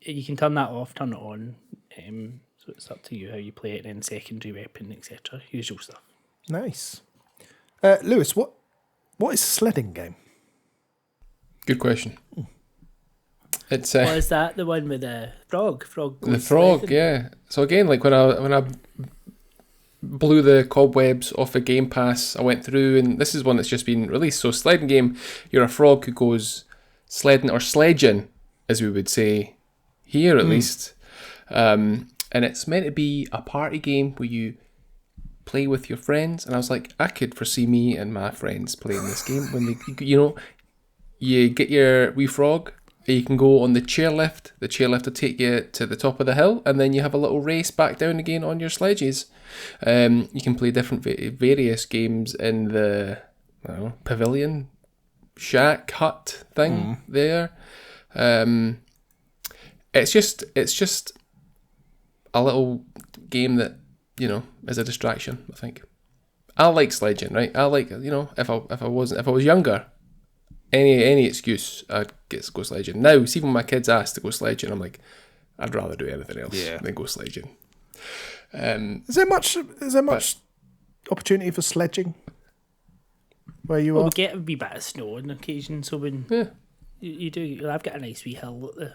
[SPEAKER 2] you can turn that off, turn it on. So it's up to you how you play it, and secondary weapon, etc. Usual stuff.
[SPEAKER 3] Nice. Lewis, what is Sledding Game?
[SPEAKER 1] Good question. It's
[SPEAKER 2] what is that? The one with the frog?
[SPEAKER 1] The frog, sledding? Yeah. So again, like when I blew the cobwebs off the Game Pass, I went through, and this is one that's just been released. So Sledding Game, you're a frog who goes sledding, or sledging, as we would say here at least. And it's meant to be a party game where you play with your friends. And I was like, I could foresee me and my friends playing this game when they, you get your wee frog, you can go on the chairlift. The chairlift will take you to the top of the hill, and then you have a little race back down again on your sledges. You can play different various games in the pavilion, shack, hut thing there. It's just a little game that, is a distraction, I think. I like sledging, right? I like, if I was younger, any excuse, I'd go sledging. Now, see, when my kids ask to go sledging, I'm like, I'd rather do anything else than go sledging.
[SPEAKER 3] Is there much opportunity for sledging where you are?
[SPEAKER 2] We get a wee bit of snow on occasion, so when you do, I've got a nice wee hill at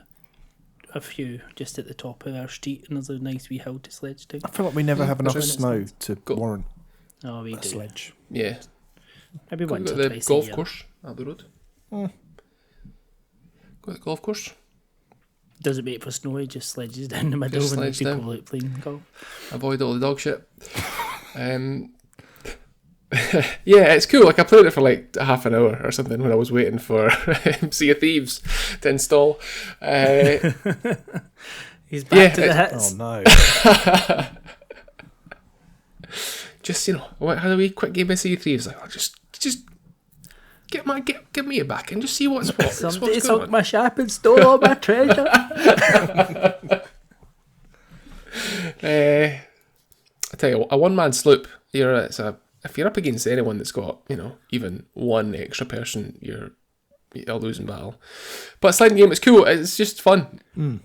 [SPEAKER 2] a few just at the top of our street, and there's a nice wee hill to sledge down.
[SPEAKER 3] I feel like we never have enough snow to warrant
[SPEAKER 2] we
[SPEAKER 3] a sledge.
[SPEAKER 1] Yeah.
[SPEAKER 2] Maybe once or
[SPEAKER 1] the
[SPEAKER 2] twice
[SPEAKER 1] golf
[SPEAKER 2] a year.
[SPEAKER 1] course out the road. Got the golf course.
[SPEAKER 2] Doesn't wait for snow, he just sledges down the middle when people out playing golf. Avoid
[SPEAKER 1] all the dog shit. Yeah, it's cool. Like, I played it for like half an hour or something when I was waiting for Sea of Thieves to install.
[SPEAKER 2] He's back to the hits.
[SPEAKER 3] Oh no.
[SPEAKER 1] Just, how do we quick game of Sea of Thieves? Like, just get me back and just see what's what.
[SPEAKER 2] Somebody took my shop and stole all my treasure.
[SPEAKER 1] I tell you what, a one-man sloop, if you're up against anyone that's got, even one extra person, you're losing battle. But Sledding Game is cool. It's just fun. If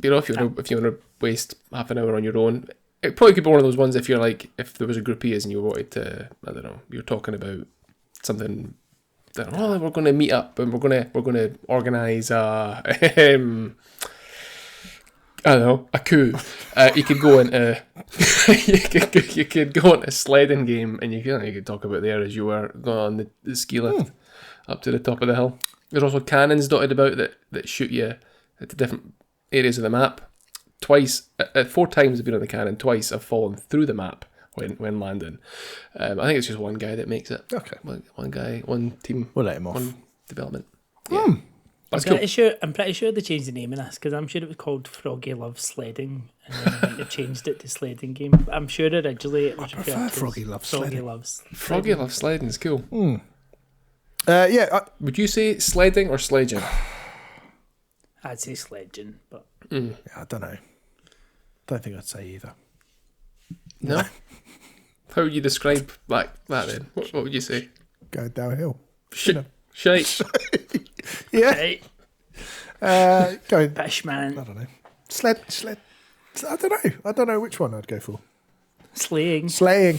[SPEAKER 1] you want to waste half an hour on your own, it probably could be one of those ones if if there was a group of you and you wanted to, I don't know, you're talking about something. We're going to meet up and we're going to organise a coup. You could go into you could go into Sledding Game, and you could talk about there as you were going on the ski lift up to the top of the hill. There's also cannons dotted about that shoot you at the different areas of the map. 4 times I've been on the cannon. Twice I've fallen through the map when landing. I think it's just one guy that makes it.
[SPEAKER 3] Okay.
[SPEAKER 1] One guy, one team.
[SPEAKER 3] We'll let him off.
[SPEAKER 1] One development. Yeah. That's cool.
[SPEAKER 2] I'm pretty sure they changed the name of this because I'm sure it was called Froggy Loves Sledding, and then I think they changed it to Sledding Game. I'm sure originally it was
[SPEAKER 3] prefer Froggy Loves Sledding.
[SPEAKER 1] Froggy Loves Sledding is cool.
[SPEAKER 3] Would
[SPEAKER 1] you say sledding or sledging?
[SPEAKER 2] I'd say sledging, but
[SPEAKER 3] I don't know. Don't think I'd say either.
[SPEAKER 1] No. How would you describe that then? What would you say?
[SPEAKER 3] Going downhill.
[SPEAKER 1] Shite.
[SPEAKER 3] Yeah.
[SPEAKER 2] right.
[SPEAKER 3] Going.
[SPEAKER 2] Fishman.
[SPEAKER 3] I don't know. Sled. I don't know which one I'd go for.
[SPEAKER 2] Slaying.
[SPEAKER 3] Slay.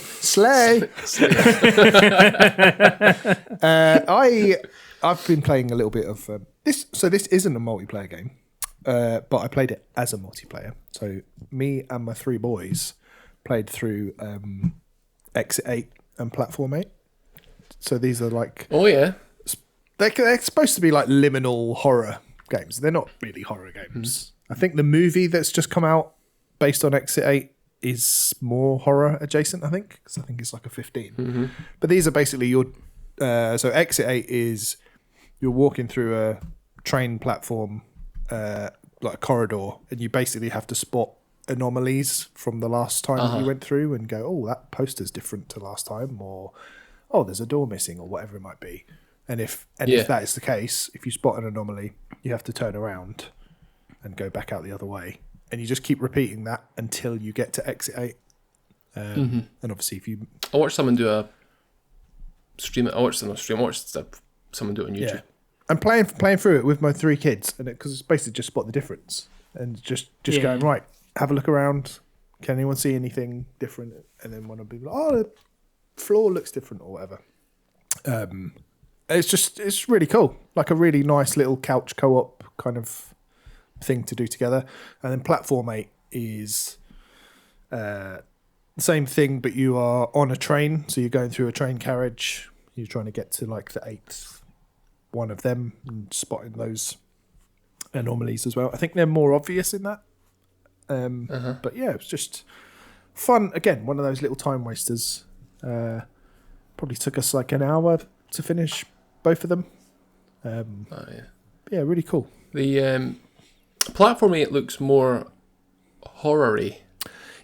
[SPEAKER 3] I've been playing a little bit of this. So this isn't a multiplayer game, but I played it as a multiplayer. So me and my 3 boys played through Exit 8 and Platform 8. So these are like they're supposed to be like liminal horror games. They're not really horror games. I think the movie that's just come out based on Exit 8 is more horror adjacent, I think, because I think it's like a 15. But these are basically your... so Exit 8 is you're walking through a train platform, like a corridor, and you basically have to spot anomalies from the last time you went through and go, oh, that poster's different to last time, or, oh, there's a door missing, or whatever it might be. And if that is the case, if you spot an anomaly, you have to turn around and go back out the other way. And you just keep repeating that until you get to Exit 8. And obviously, if you...
[SPEAKER 1] I watched someone do a stream. I watched someone do it on YouTube.
[SPEAKER 3] Yeah. I'm playing through it with my 3 kids, and because it's basically just spot the difference. And just going, right, have a look around. Can anyone see anything different? And then one will be like, oh, the floor looks different or whatever. It's really cool. Like a really nice little couch co-op kind of thing to do together. And then Platform 8 is the same thing, but you are on a train. So you're going through a train carriage. You're trying to get to like the 8th one of them and spotting those anomalies as well. I think they're more obvious in that. But yeah, it's just fun. Again, one of those little time wasters. Probably took us like an hour to finish both of them. Yeah, really cool.
[SPEAKER 1] The Platform 8 looks more horror-y.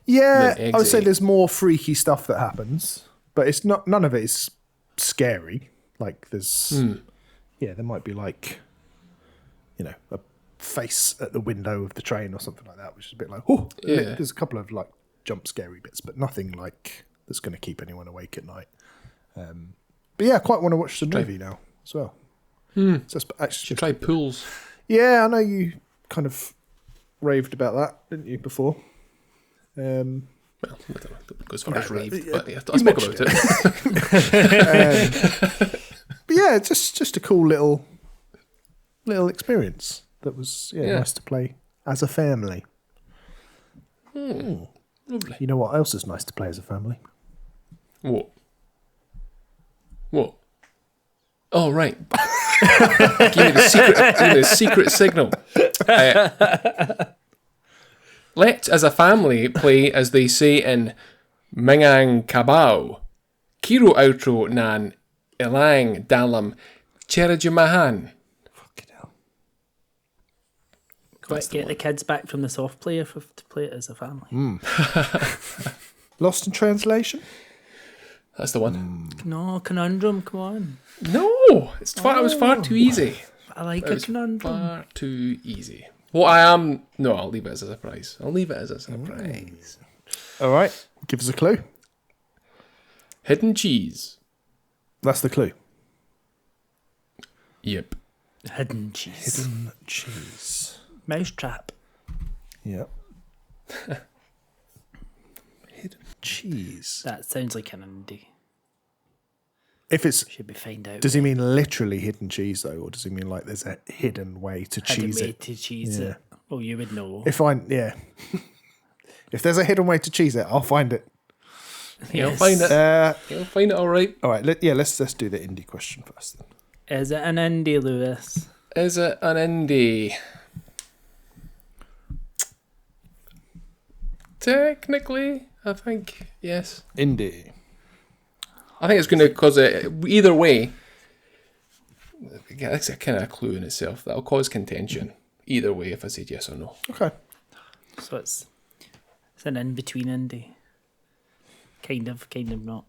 [SPEAKER 3] Yeah, I would say there's more freaky stuff that happens, but it's not. None of it is scary. Like there's, there might be like, a face at the window of the train or something like that, which is a bit like, oh, yeah. There's a couple of like jump scary bits, but nothing like that's going to keep anyone awake at night. But yeah, I quite want to watch the movie now as well. So actually,
[SPEAKER 1] try pools.
[SPEAKER 3] Yeah, I know you kind of raved about that, didn't you, before?
[SPEAKER 1] Well, I don't know. It goes far as raved, but yeah, I spoke about it.
[SPEAKER 3] But yeah, just a cool little experience that was nice to play as a family.
[SPEAKER 1] Lovely.
[SPEAKER 3] You know what else is nice to play as a family?
[SPEAKER 1] What? Oh, right. Give me the secret signal. Let's, as a family, play, as they say in Mingang Kabao, Kiro outro nan ilang dalam cherajumahan.
[SPEAKER 3] Fucking hell.
[SPEAKER 2] Get the kids back from the soft player to play it as a family.
[SPEAKER 3] Lost in translation?
[SPEAKER 1] That's the one.
[SPEAKER 2] No, conundrum, come on.
[SPEAKER 1] No, it was far too easy.
[SPEAKER 2] I like a conundrum.
[SPEAKER 1] Far too easy. Well, I'll leave it as a surprise.
[SPEAKER 3] All right, give us a clue.
[SPEAKER 1] Hidden cheese.
[SPEAKER 3] That's the clue.
[SPEAKER 1] Yep.
[SPEAKER 2] Hidden cheese.
[SPEAKER 3] Hidden cheese.
[SPEAKER 2] Mousetrap.
[SPEAKER 3] Yep. Hidden cheese.
[SPEAKER 2] That sounds like an indie.
[SPEAKER 3] If it's
[SPEAKER 2] should be find out.
[SPEAKER 3] Does he mean literally hidden cheese though, or does he mean like there's a hidden way to cheese it?
[SPEAKER 2] To cheese it. Well, you would know.
[SPEAKER 3] If there's a hidden way to cheese it, I'll find it.
[SPEAKER 1] You'll find it. You'll find it all right.
[SPEAKER 3] All right. Let's do the indie question first. Then.
[SPEAKER 2] Is it an indie, Lewis?
[SPEAKER 1] Is it an indie? Technically, I think, yes.
[SPEAKER 3] Indie.
[SPEAKER 1] I think it's going to cause either way. That's a kind of a clue in itself. That'll cause contention either way if I said yes or no.
[SPEAKER 3] Okay.
[SPEAKER 2] So it's an in-between indie. Kind of not.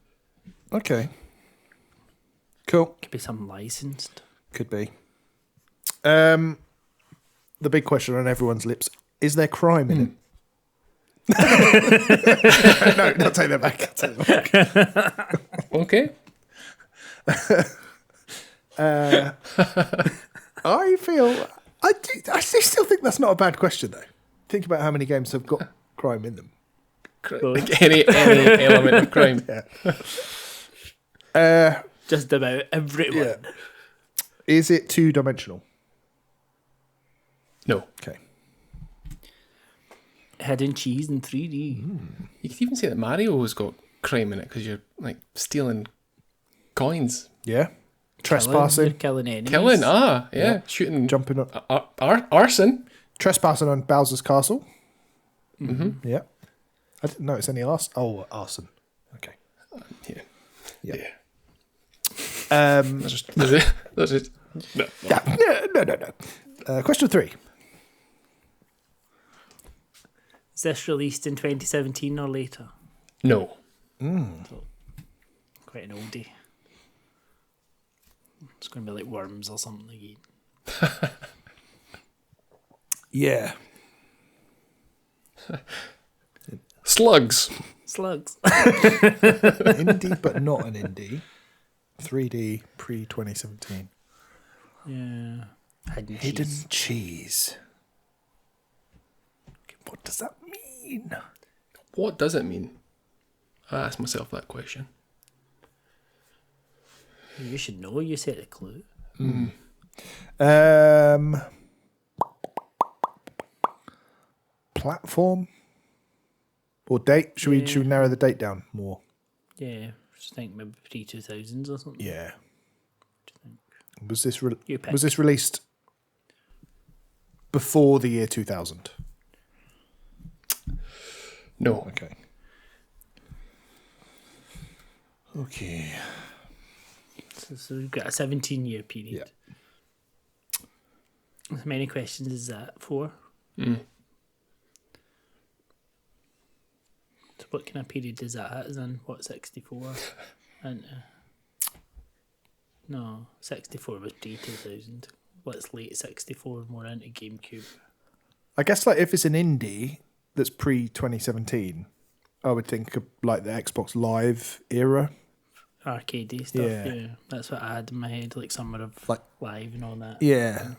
[SPEAKER 3] Okay. Cool.
[SPEAKER 2] Could be something licensed.
[SPEAKER 3] Could be. The big question on everyone's lips: is there crime in it? No, I'll take that back.
[SPEAKER 1] Okay.
[SPEAKER 3] I feel I still think that's not a bad question though. Think about how many games have got crime in them.
[SPEAKER 1] Like any element of crime.
[SPEAKER 3] Yeah.
[SPEAKER 2] Just about everyone.
[SPEAKER 3] Yeah. Is it 2-dimensional?
[SPEAKER 1] No.
[SPEAKER 3] Okay.
[SPEAKER 2] Hidden cheese in 3D.
[SPEAKER 1] You could even say that Mario has got crime in it because you're like stealing coins.
[SPEAKER 3] Yeah. Trespassing.
[SPEAKER 2] Killing enemies.
[SPEAKER 1] Killing, yeah. Shooting.
[SPEAKER 3] Jumping up.
[SPEAKER 1] Arson.
[SPEAKER 3] Trespassing on Bowser's castle.
[SPEAKER 1] Mm-hmm.
[SPEAKER 3] Yeah. I didn't notice any arson. Oh, arson. Okay.
[SPEAKER 1] Yeah.
[SPEAKER 3] Yeah.
[SPEAKER 1] That's just no.
[SPEAKER 3] No. Question 3.
[SPEAKER 2] Is this released in 2017 or later?
[SPEAKER 1] No.
[SPEAKER 2] So, quite an oldie. It's going to be like Worms or something again.
[SPEAKER 3] Yeah.
[SPEAKER 1] Slugs.
[SPEAKER 2] Slugs.
[SPEAKER 3] Indie, but not an indie. 3D pre-2017.
[SPEAKER 2] Yeah.
[SPEAKER 3] Hidden cheese. What does that mean?
[SPEAKER 1] What does it mean? I ask myself that question.
[SPEAKER 2] You should know. You said a clue.
[SPEAKER 3] Platform or date? Should we narrow the date down more?
[SPEAKER 2] Yeah. Just think maybe pre-2000s or something.
[SPEAKER 3] Yeah.
[SPEAKER 2] What do you think?
[SPEAKER 3] Was this
[SPEAKER 2] You pick.
[SPEAKER 3] was this released before the year 2000?
[SPEAKER 1] No.
[SPEAKER 3] Okay. Okay.
[SPEAKER 2] So we've got a 17-year period. As many questions as that? 4? So what kind of period is that? As in, what, 64? And no, 64 was pre-2000. What's late 64 more into GameCube?
[SPEAKER 3] I guess like if it's an indie that's pre-2017, I would think of like the Xbox Live era.
[SPEAKER 2] Arcadey stuff, yeah. That's what I had in my head, like Summer of
[SPEAKER 3] Like-
[SPEAKER 2] Live and all that.
[SPEAKER 3] Yeah.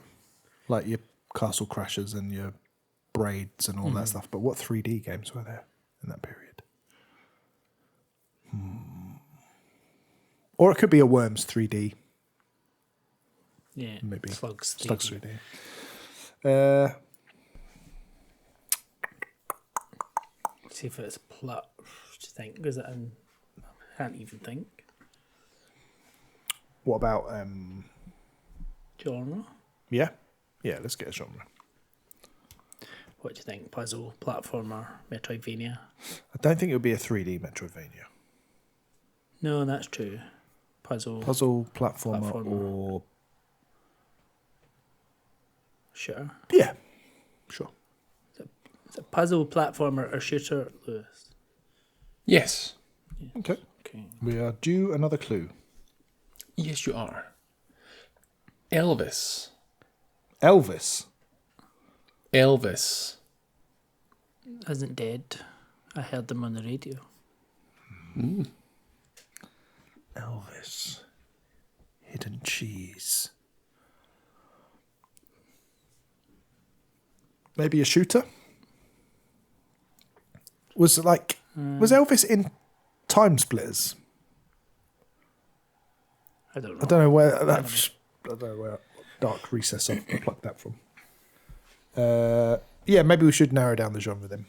[SPEAKER 3] Like your Castle Crashers and your Braids and all that stuff. But what 3D games were there in that period? Or it could be a Worms 3D.
[SPEAKER 2] Yeah,
[SPEAKER 3] Maybe.
[SPEAKER 2] Slugs 3D.
[SPEAKER 3] Slugs 3D.
[SPEAKER 2] See if it's plot. What do you think? Is it in? I can't even think.
[SPEAKER 3] What about
[SPEAKER 2] Genre?
[SPEAKER 3] yeah, let's get a genre.
[SPEAKER 2] What do you think? Puzzle, platformer, Metroidvania?
[SPEAKER 3] I don't think it would be a 3D Metroidvania.
[SPEAKER 2] No, that's true. Puzzle,
[SPEAKER 3] Platformer. Or
[SPEAKER 2] shooter.
[SPEAKER 3] yeah, sure.
[SPEAKER 2] Is it puzzle, platformer, or shooter, Lewis?
[SPEAKER 1] Yes.
[SPEAKER 3] Okay.
[SPEAKER 2] Okay.
[SPEAKER 3] We are due another clue.
[SPEAKER 1] Yes, you are. Elvis.
[SPEAKER 3] Elvis.
[SPEAKER 2] Isn't dead. I heard them on the radio.
[SPEAKER 3] Elvis. Hidden cheese. Maybe a shooter? Was Elvis in Time Splitters?
[SPEAKER 2] I don't know.
[SPEAKER 3] I don't know where dark recess I plucked that from. Yeah, maybe we should narrow down the genre then.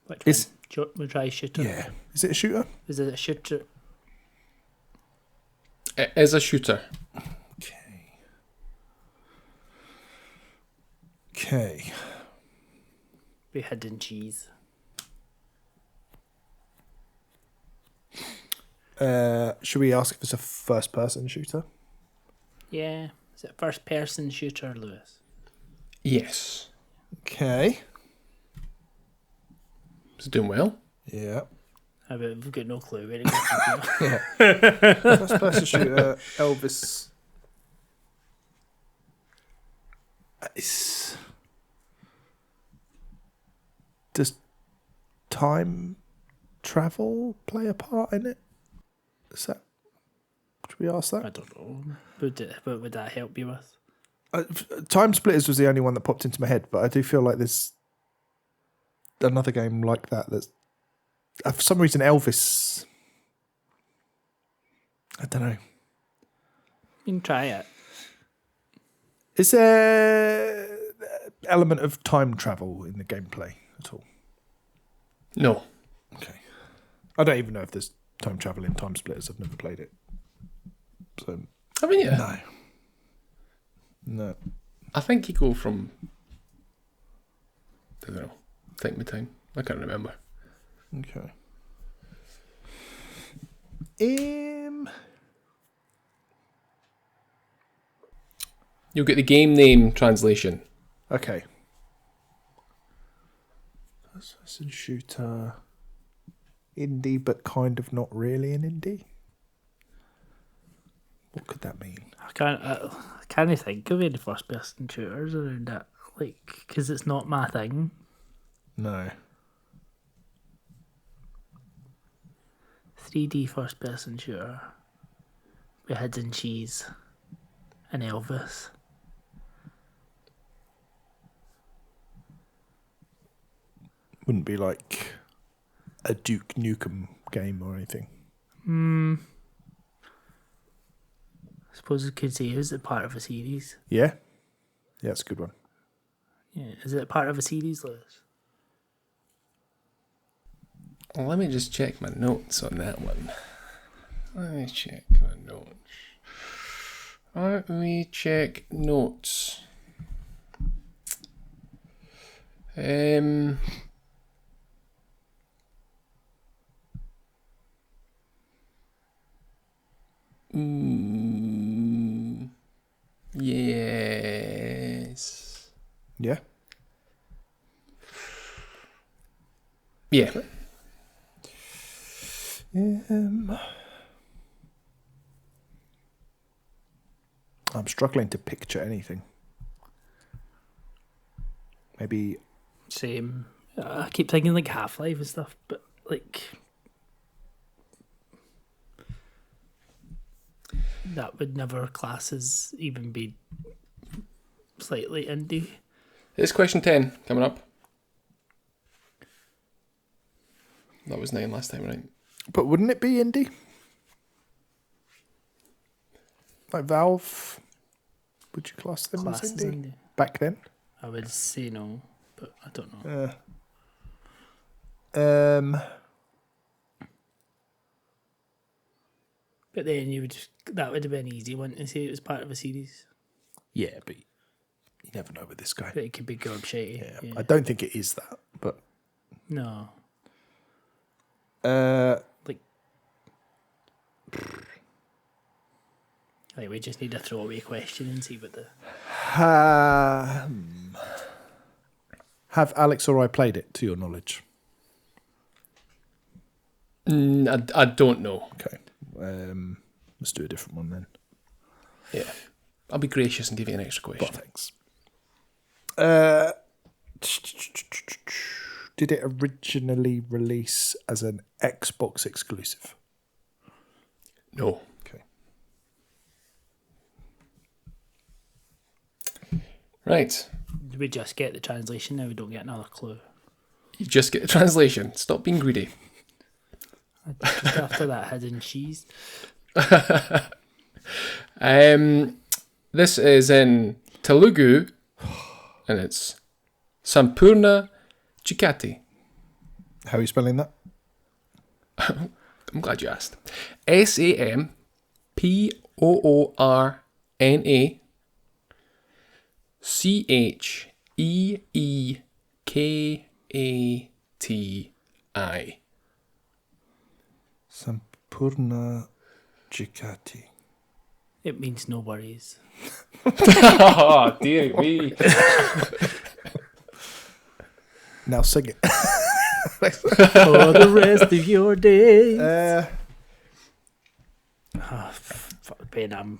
[SPEAKER 2] Which
[SPEAKER 3] Is-
[SPEAKER 2] one? We'll try shooter.
[SPEAKER 3] Yeah. Is it a shooter?
[SPEAKER 2] Is it a shooter?
[SPEAKER 1] It is a shooter.
[SPEAKER 3] Okay.
[SPEAKER 2] Be hidden cheese.
[SPEAKER 3] Should we ask if it's a first-person shooter?
[SPEAKER 2] Yeah. Is it first person shooter, Lewis?
[SPEAKER 1] Yes.
[SPEAKER 3] Okay.
[SPEAKER 1] It's doing well.
[SPEAKER 3] Yeah.
[SPEAKER 2] We've got no clue where it goes from here.
[SPEAKER 3] Yeah. First-person shooter, Elvis. Does time travel play a part in it? Should we ask
[SPEAKER 2] I
[SPEAKER 3] that?
[SPEAKER 2] don't know. What would that help you with?
[SPEAKER 3] Time Splitters was the only one that popped into my head, but I do feel like there's another game like that that's, for some reason, Elvis. I don't know.
[SPEAKER 2] You can try it.
[SPEAKER 3] Is there element of time travel in the gameplay at all?
[SPEAKER 1] No.
[SPEAKER 3] Okay. I don't even know if there's time travel in Time Splitters. I've never played it. So
[SPEAKER 1] Haven't you?
[SPEAKER 3] No.
[SPEAKER 1] I think you go from... I don't know. Take my time. I can't remember.
[SPEAKER 3] Okay.
[SPEAKER 1] You'll get the game name translation.
[SPEAKER 3] Okay. First-person shooter. Indie, but kind of not really an indie. What could that mean?
[SPEAKER 2] I can't think of any first person shooters around that. Like, because it's not my thing.
[SPEAKER 3] No.
[SPEAKER 2] 3D first person shooter. With hidden cheese. And Elvis.
[SPEAKER 3] Wouldn't be like a Duke Nukem game or anything.
[SPEAKER 2] I suppose you could say, is it part of a series?
[SPEAKER 3] Yeah? Yeah, it's a good one.
[SPEAKER 2] Yeah. Is it part of a series, Lewis?
[SPEAKER 1] Well, let me just check my notes on that one. Let me check my notes. Let me check notes. Yes.
[SPEAKER 3] Yeah?
[SPEAKER 1] Yeah.
[SPEAKER 3] I'm struggling to picture anything. Maybe
[SPEAKER 2] Same. I keep thinking like Half-Life and stuff, but like... that would never class as even be slightly indie.
[SPEAKER 1] It's question 10 coming up. That was 9 last time, right?
[SPEAKER 3] But wouldn't it be indie? Like Valve? Would you class them
[SPEAKER 2] Class
[SPEAKER 3] as
[SPEAKER 2] as
[SPEAKER 3] indie?
[SPEAKER 2] indie.
[SPEAKER 3] Back then?
[SPEAKER 2] I would say no, but I don't know. But then that would have been an easy one to say it was part of a series.
[SPEAKER 3] Yeah, but you never know with this guy.
[SPEAKER 2] But it could be gob shitey.
[SPEAKER 3] Yeah.
[SPEAKER 2] Yeah.
[SPEAKER 3] I don't think it is that, but
[SPEAKER 2] No. Like we just need a throwaway question and see what the...
[SPEAKER 3] have Alex or I played it, to your knowledge?
[SPEAKER 1] I don't know.
[SPEAKER 3] Okay. Let's do a different one then.
[SPEAKER 1] Yeah. I'll be gracious and give you an extra question.
[SPEAKER 3] But thanks. Did it originally release as an Xbox exclusive?
[SPEAKER 1] No.
[SPEAKER 3] Okay.
[SPEAKER 1] Right.
[SPEAKER 2] We just get the translation now, we don't get another clue.
[SPEAKER 1] You just get the translation. Stop being greedy.
[SPEAKER 2] Just after that hidden cheese.
[SPEAKER 1] This is in Telugu, and it's Sampurna Chikati.
[SPEAKER 3] How are you spelling that?
[SPEAKER 1] I'm glad you asked. SAMPOORNA CHEEKATI.
[SPEAKER 3] Sampurna Jikati.
[SPEAKER 2] It means no worries.
[SPEAKER 1] Oh, dear me.
[SPEAKER 3] Now sing it.
[SPEAKER 2] For the rest of your days. Fuck, Ben,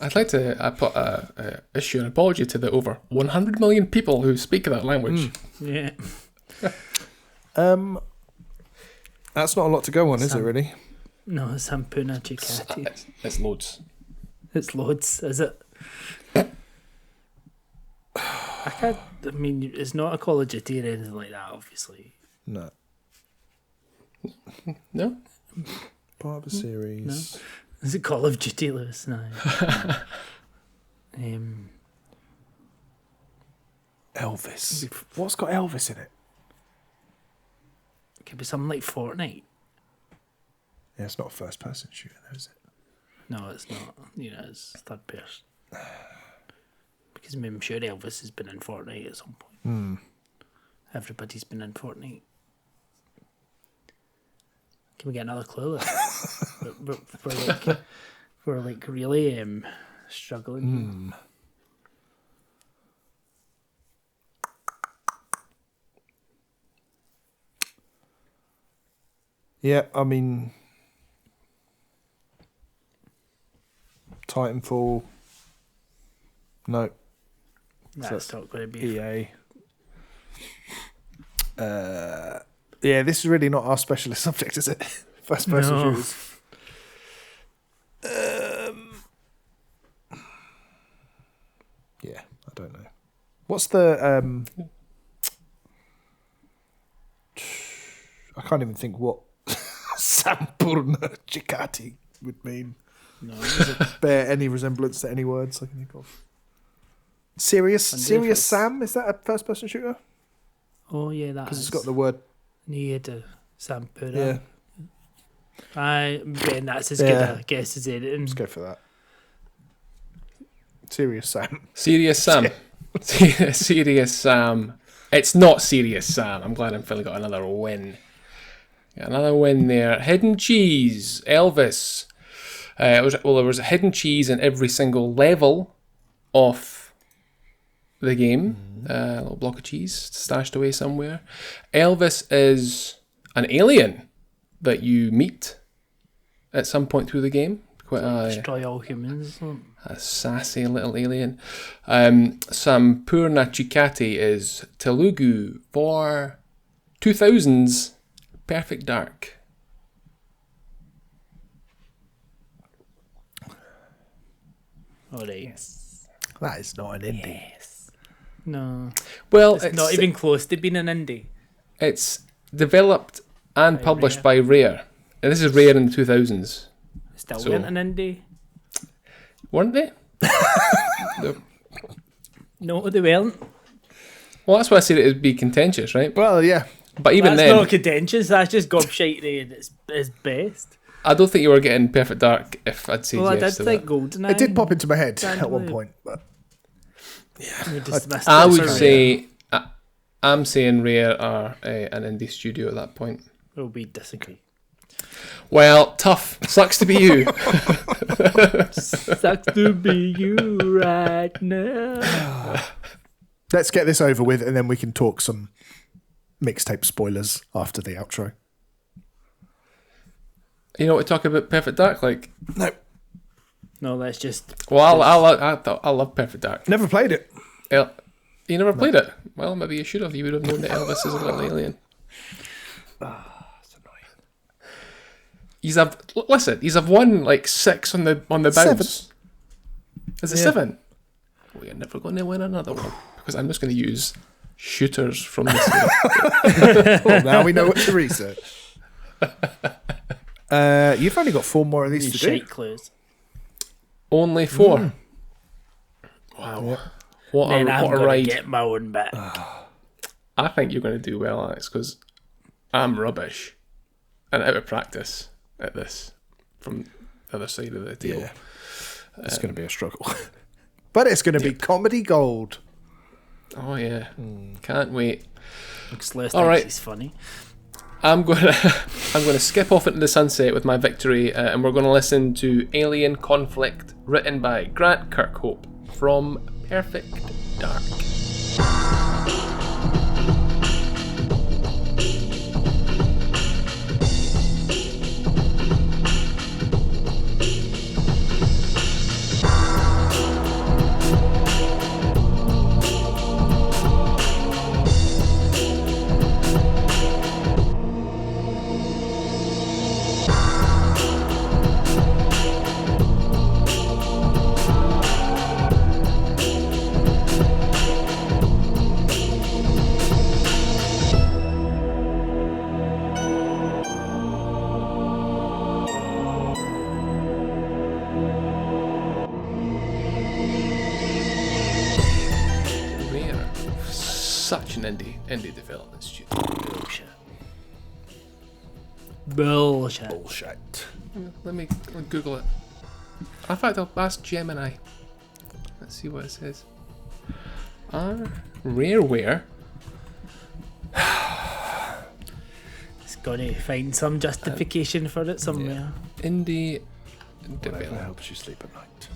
[SPEAKER 1] I'd like to issue an apology to the over 100 million people who speak that language.
[SPEAKER 2] yeah.
[SPEAKER 3] That's not a lot to go on, is it, really?
[SPEAKER 2] No, Sampuna Chikati.
[SPEAKER 1] It's loads.
[SPEAKER 2] It's loads, is it? I mean, it's not a Call of Duty or anything like that, obviously.
[SPEAKER 3] No.
[SPEAKER 1] No?
[SPEAKER 3] Part of a series.
[SPEAKER 2] No. Is it Call of Duty, Lewis? No.
[SPEAKER 3] Elvis. What's got Elvis in it?
[SPEAKER 2] It could be something like Fortnite.
[SPEAKER 3] Yeah, it's not a first-person shooter, though, is it?
[SPEAKER 2] No, it's not. You know, it's third person. Because I mean, I'm sure Elvis has been in Fortnite at some point. Everybody's been in Fortnite. Can we get another clue? we're like really struggling.
[SPEAKER 3] Yeah, I mean, Titanfall. No.
[SPEAKER 2] That's not going to be
[SPEAKER 3] EA. Yeah, this is really not our specialist subject, is it? First person shooters. Yeah, I don't know. What's the I can't even think what Sampurna Chikati would mean.
[SPEAKER 2] No.
[SPEAKER 3] Does it bear any resemblance to any words I can think of? Serious Sam? Is that a first person shooter?
[SPEAKER 2] Oh yeah, that
[SPEAKER 3] Because it's got the word.
[SPEAKER 2] Near to Sampura.
[SPEAKER 3] Yeah.
[SPEAKER 2] Ben, that's as good a guess as anything.
[SPEAKER 3] Let's go for that. Serious Sam.
[SPEAKER 1] Serious Sam. Serious Sam. It's not Serious Sam. I'm glad I'm finally got another win. Got another win there. Hidden Cheese. Elvis. There was a hidden cheese in every single level of the game. A little block of cheese stashed away somewhere. Elvis is an alien that you meet at some point through the game. Quite
[SPEAKER 2] Destroy all humans.
[SPEAKER 1] a sassy little alien. Sampurna Chikati is Telugu for 2000's Perfect Dark.
[SPEAKER 2] All right.
[SPEAKER 3] Yes. That is not an indie.
[SPEAKER 2] Yes. No.
[SPEAKER 1] Well,
[SPEAKER 2] It's not even close to being an indie.
[SPEAKER 1] It's developed and
[SPEAKER 2] By
[SPEAKER 1] published
[SPEAKER 2] Rare.
[SPEAKER 1] by Rare. And this is Rare in the 2000s.
[SPEAKER 2] Still
[SPEAKER 1] So-
[SPEAKER 2] weren't an indie.
[SPEAKER 1] Weren't they?
[SPEAKER 2] No, they weren't.
[SPEAKER 1] Well, that's why I said it would be contentious, right?
[SPEAKER 3] Well, yeah.
[SPEAKER 1] But even
[SPEAKER 2] That's
[SPEAKER 1] then,
[SPEAKER 2] not contentious. That's just gobshite and it's best.
[SPEAKER 1] I don't think you were getting Perfect Dark if I'd said
[SPEAKER 2] Well,
[SPEAKER 1] yes
[SPEAKER 2] I
[SPEAKER 1] to
[SPEAKER 2] did think
[SPEAKER 1] that.
[SPEAKER 2] GoldenEye.
[SPEAKER 3] It did pop into my head at one
[SPEAKER 2] Randomly.
[SPEAKER 3] point, but
[SPEAKER 2] You dismissed
[SPEAKER 1] I
[SPEAKER 2] it
[SPEAKER 1] would
[SPEAKER 2] for
[SPEAKER 1] say, I'm saying Rare are an indie studio at that point.
[SPEAKER 2] Rare. Well, we disagree.
[SPEAKER 1] Well, tough. Sucks to be you.
[SPEAKER 2] Sucks to be you right now.
[SPEAKER 3] let's get this over with and then we can talk some mixtape spoilers after the outro.
[SPEAKER 1] You know what to talk about Perfect Dark like?
[SPEAKER 3] No,
[SPEAKER 2] No, let's just.
[SPEAKER 1] Well, I love Perfect Dark.
[SPEAKER 3] never played it.
[SPEAKER 1] You never played it? Well, maybe you should have. You would have known that Elvis is a little alien.
[SPEAKER 3] That's annoying.
[SPEAKER 1] He's have won like 6 on the bounce.
[SPEAKER 3] 7.
[SPEAKER 1] Is it
[SPEAKER 3] Yeah.
[SPEAKER 1] 7? We are never going to win another one because I'm just going to use shooters from this game.
[SPEAKER 3] Well, now we know what to research. You've only got 4 more of these
[SPEAKER 2] These
[SPEAKER 3] to do.
[SPEAKER 2] shite clues.
[SPEAKER 1] Only 4. Wow.
[SPEAKER 3] Yeah.
[SPEAKER 1] What
[SPEAKER 2] Then I'm
[SPEAKER 1] a
[SPEAKER 2] going to
[SPEAKER 1] ride.
[SPEAKER 2] get my own back.
[SPEAKER 1] I think you're going to do well, Alex, because I'm rubbish and out of practice at this from the other side of the table.
[SPEAKER 3] Yeah. It's going to be a struggle. But it's going to be comedy gold.
[SPEAKER 1] Oh, yeah. Can't wait.
[SPEAKER 2] Looks less
[SPEAKER 1] All
[SPEAKER 2] thinks
[SPEAKER 1] right.
[SPEAKER 2] he's funny.
[SPEAKER 1] I'm going to I'm going to skip off into the sunset with my victory, and we're going to listen to Alien Conflict, written by Grant Kirkhope from Perfect Dark. Such an indie development studio.
[SPEAKER 2] Bullshit.
[SPEAKER 1] Let me Google it. In fact, I'll ask Gemini. Let's see what it says. Rareware.
[SPEAKER 2] It's gonna find some justification for it somewhere.
[SPEAKER 1] Indie
[SPEAKER 3] Whatever
[SPEAKER 1] development.
[SPEAKER 3] helps you sleep at night.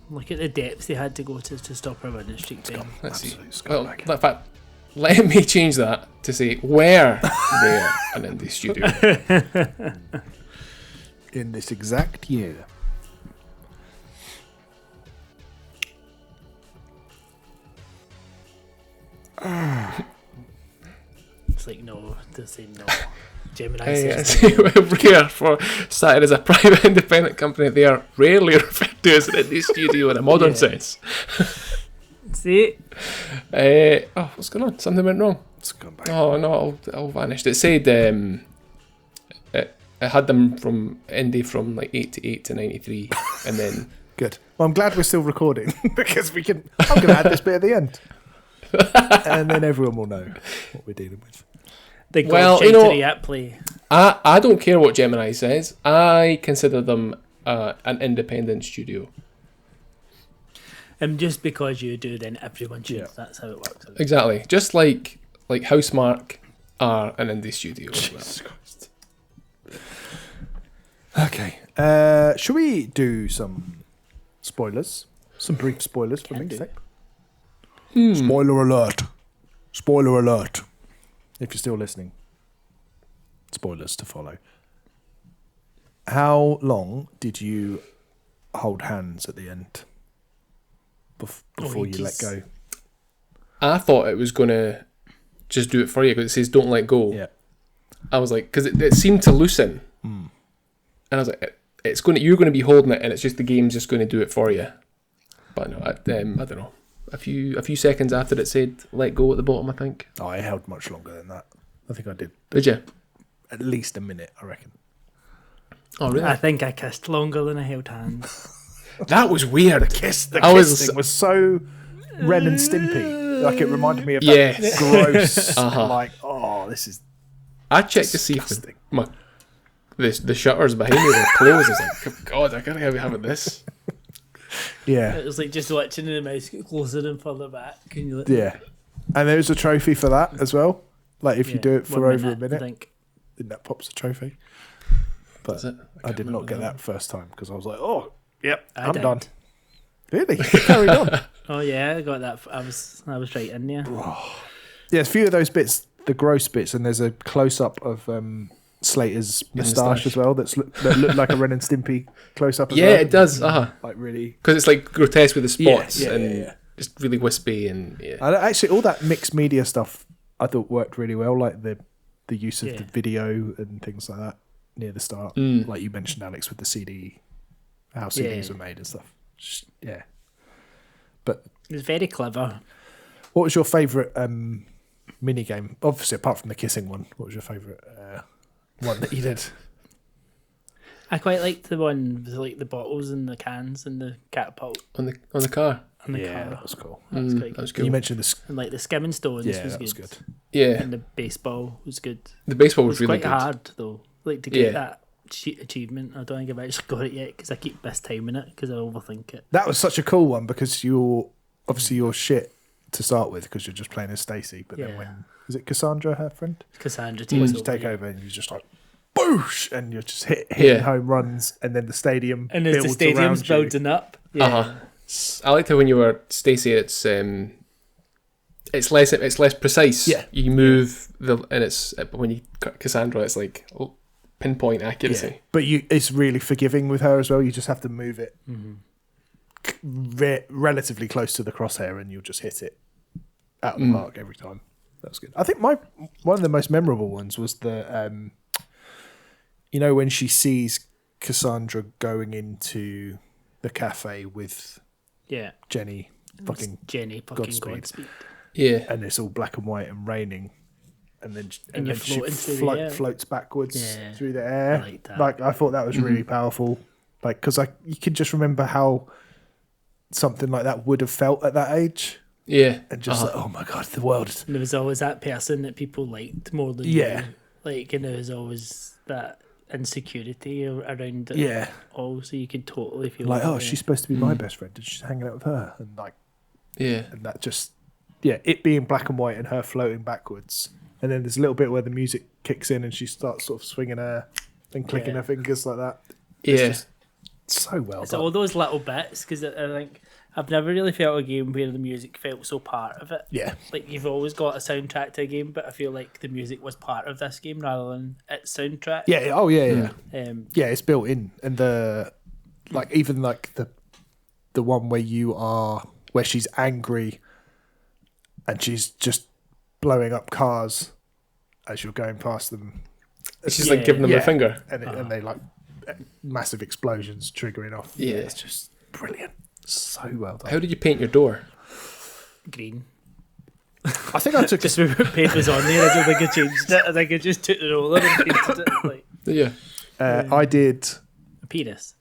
[SPEAKER 2] Look at the depths they had to go to stop our winning streak.
[SPEAKER 1] Let's see.
[SPEAKER 3] Absolute
[SPEAKER 1] Well,
[SPEAKER 3] scumbag.
[SPEAKER 1] in fact, let me change that to say where rare an indie studio.
[SPEAKER 3] In this exact year.
[SPEAKER 2] It's like no, to say no. Gemini
[SPEAKER 1] Hey,
[SPEAKER 2] says no.
[SPEAKER 1] Rare, for started as a private independent company, they are rarely referred to as an indie studio in a modern sense.
[SPEAKER 2] See?
[SPEAKER 1] Oh, what's going on? Something went wrong.
[SPEAKER 3] Scumbag.
[SPEAKER 1] Oh no, it all vanished. It said it had them from indie from like 88 to 93, and then
[SPEAKER 3] Good. Well, I'm glad we're still recording because I'm going to add this bit at the end. And then everyone will know what we're dealing with.
[SPEAKER 2] The
[SPEAKER 1] Well,
[SPEAKER 2] God at play.
[SPEAKER 1] I don't care what Gemini says. I consider them an independent studio.
[SPEAKER 2] And just because you do, then everyone should.
[SPEAKER 3] Yeah.
[SPEAKER 2] That's how it works.
[SPEAKER 1] Exactly. Just like Housemarque are an indie studio as well.
[SPEAKER 3] Jesus Christ. Okay. Should we do some spoilers? Some brief spoilers for
[SPEAKER 2] Can do.
[SPEAKER 3] Mixtape? Spoiler alert. Spoiler alert. If you're still listening. Spoilers to follow. How long did you hold hands at the end? Before you let go?
[SPEAKER 1] I thought it was going to just do it for you because it says don't let go.
[SPEAKER 3] Yeah.
[SPEAKER 1] I was like, because it seemed to loosen. And I was like, you're going to be holding it and it's just the game's just going to do it for you. But no, I don't know. A few seconds after it said let go at the bottom, I think.
[SPEAKER 3] Oh, I held much longer than that. I think I did
[SPEAKER 1] Did you?
[SPEAKER 3] at least a minute, I reckon.
[SPEAKER 1] Oh, really?
[SPEAKER 2] I think I kissed longer than I held hands.
[SPEAKER 1] That was weird.
[SPEAKER 3] The
[SPEAKER 1] I
[SPEAKER 3] kiss
[SPEAKER 1] was-
[SPEAKER 3] thing was so Ren and Stimpy. Like it reminded me of that
[SPEAKER 1] Yes.
[SPEAKER 3] gross, like, oh, this is
[SPEAKER 1] I checked to see if
[SPEAKER 3] disgusting.
[SPEAKER 1] the shutters behind me were closed. I was like, God, I can't be having this.
[SPEAKER 3] Yeah,
[SPEAKER 2] It was like just watching the mouse get closer and further back. And you're like,
[SPEAKER 3] yeah. And there's a trophy for that as well. Like if you
[SPEAKER 2] yeah,
[SPEAKER 3] do it for
[SPEAKER 2] 1
[SPEAKER 3] over a
[SPEAKER 2] I
[SPEAKER 3] minute,
[SPEAKER 2] think.
[SPEAKER 3] then that pops a trophy. But
[SPEAKER 1] Is it?
[SPEAKER 3] I did not get that first time because I was like, oh, yep,
[SPEAKER 2] I
[SPEAKER 3] I'm
[SPEAKER 2] did.
[SPEAKER 3] done. Really? Carried on.
[SPEAKER 2] Oh yeah, I got that. I was right in there.
[SPEAKER 3] Yeah, a few of those bits, the gross bits, and there's a close up of Slater's moustache as well. That looked like a Ren and Stimpy close up.
[SPEAKER 1] Yeah, it does.
[SPEAKER 3] Like really.
[SPEAKER 1] Because it's like grotesque with the spots
[SPEAKER 3] Yeah,
[SPEAKER 1] and
[SPEAKER 3] yeah.
[SPEAKER 1] just really wispy and yeah.
[SPEAKER 3] And actually, all that mixed media stuff I thought worked really well. Like the use of
[SPEAKER 2] Yeah.
[SPEAKER 3] the video and things like that near the start. Like you mentioned, Alex, with the CD, how CDs were made and stuff. Just, yeah. But
[SPEAKER 2] It was very clever.
[SPEAKER 3] what was your favourite mini game? Obviously, apart from the kissing one, what was your favourite one that you did?
[SPEAKER 2] I quite liked the one with like the bottles and the cans and the catapult
[SPEAKER 1] on the car.
[SPEAKER 2] and the
[SPEAKER 3] Yeah,
[SPEAKER 2] car.
[SPEAKER 3] that was cool.
[SPEAKER 2] That was quite
[SPEAKER 1] That was
[SPEAKER 2] good.
[SPEAKER 1] cool.
[SPEAKER 3] You mentioned this.
[SPEAKER 2] And like the skimming stones
[SPEAKER 3] Yeah,
[SPEAKER 2] was,
[SPEAKER 3] that
[SPEAKER 2] good.
[SPEAKER 3] was good.
[SPEAKER 1] Yeah,
[SPEAKER 2] And the baseball was good.
[SPEAKER 1] the baseball
[SPEAKER 2] It
[SPEAKER 1] was
[SPEAKER 2] was
[SPEAKER 1] really
[SPEAKER 2] quite
[SPEAKER 1] good.
[SPEAKER 2] hard though. Like to get
[SPEAKER 1] Yeah.
[SPEAKER 2] that achievement. I don't think I've actually got it yet because I keep mistiming it because I overthink it.
[SPEAKER 3] That was such a cool one because you're obviously you're shit to start with because you're just playing as Stacy. But then when is it Cassandra, her friend?
[SPEAKER 2] Cassandra
[SPEAKER 3] When
[SPEAKER 2] takes
[SPEAKER 3] you
[SPEAKER 2] over.
[SPEAKER 3] take over and you're just like boosh, and you're just hitting home runs, and then the stadium
[SPEAKER 2] And as the stadium's building up. Yeah.
[SPEAKER 1] I liked how when you were Stacy, it's less precise.
[SPEAKER 3] Yeah.
[SPEAKER 1] You move and it's when you Cassandra, it's like pinpoint accuracy.
[SPEAKER 3] Yeah. But it's really forgiving with her as well. You just have to move it relatively close to the crosshair, and you'll just hit it out of the park every time. That's good. I think one of the most memorable ones was the when she sees Cassandra going into the cafe with Jenny fucking Godspeed.
[SPEAKER 1] Yeah.
[SPEAKER 3] And it's all black and white and raining. And then she floats backwards through the air.
[SPEAKER 2] I like that.
[SPEAKER 3] Like, I thought that was really powerful. Like, because you could just remember how something like that would have felt at that age.
[SPEAKER 1] Yeah.
[SPEAKER 3] And just like, oh my God, the world.
[SPEAKER 2] And there was always that person that people liked more than you. Like, and there was always that insecurity around it.
[SPEAKER 3] Yeah.
[SPEAKER 2] All, so you could totally feel
[SPEAKER 3] Like, oh, she's supposed to be my best friend, and she's hanging out with her. And like, and that just, it being black and white and her floating backwards. And then there's a little bit where the music kicks in and she starts sort of swinging her and clicking her fingers like that. It's just so well done.
[SPEAKER 2] All those little bits, because I think I've never really felt a game where the music felt so part of it.
[SPEAKER 3] Yeah.
[SPEAKER 2] Like, you've always got a soundtrack to a game, but I feel like the music was part of this game rather than its soundtrack.
[SPEAKER 3] Yeah. Oh, yeah.
[SPEAKER 2] Yeah.
[SPEAKER 3] It's built in. And the one where she's angry and she's just blowing up cars as you're going past them.
[SPEAKER 1] She's like giving them a finger.
[SPEAKER 3] And they like massive explosions triggering off.
[SPEAKER 1] Yeah.
[SPEAKER 3] It's just brilliant. So well done.
[SPEAKER 1] How did you paint your door?
[SPEAKER 2] Green.
[SPEAKER 3] I think I took
[SPEAKER 2] Just we put papers on there. I don't think I changed it. I think I just took the roller and painted it. Like,
[SPEAKER 1] Yeah.
[SPEAKER 3] I did.
[SPEAKER 2] a penis.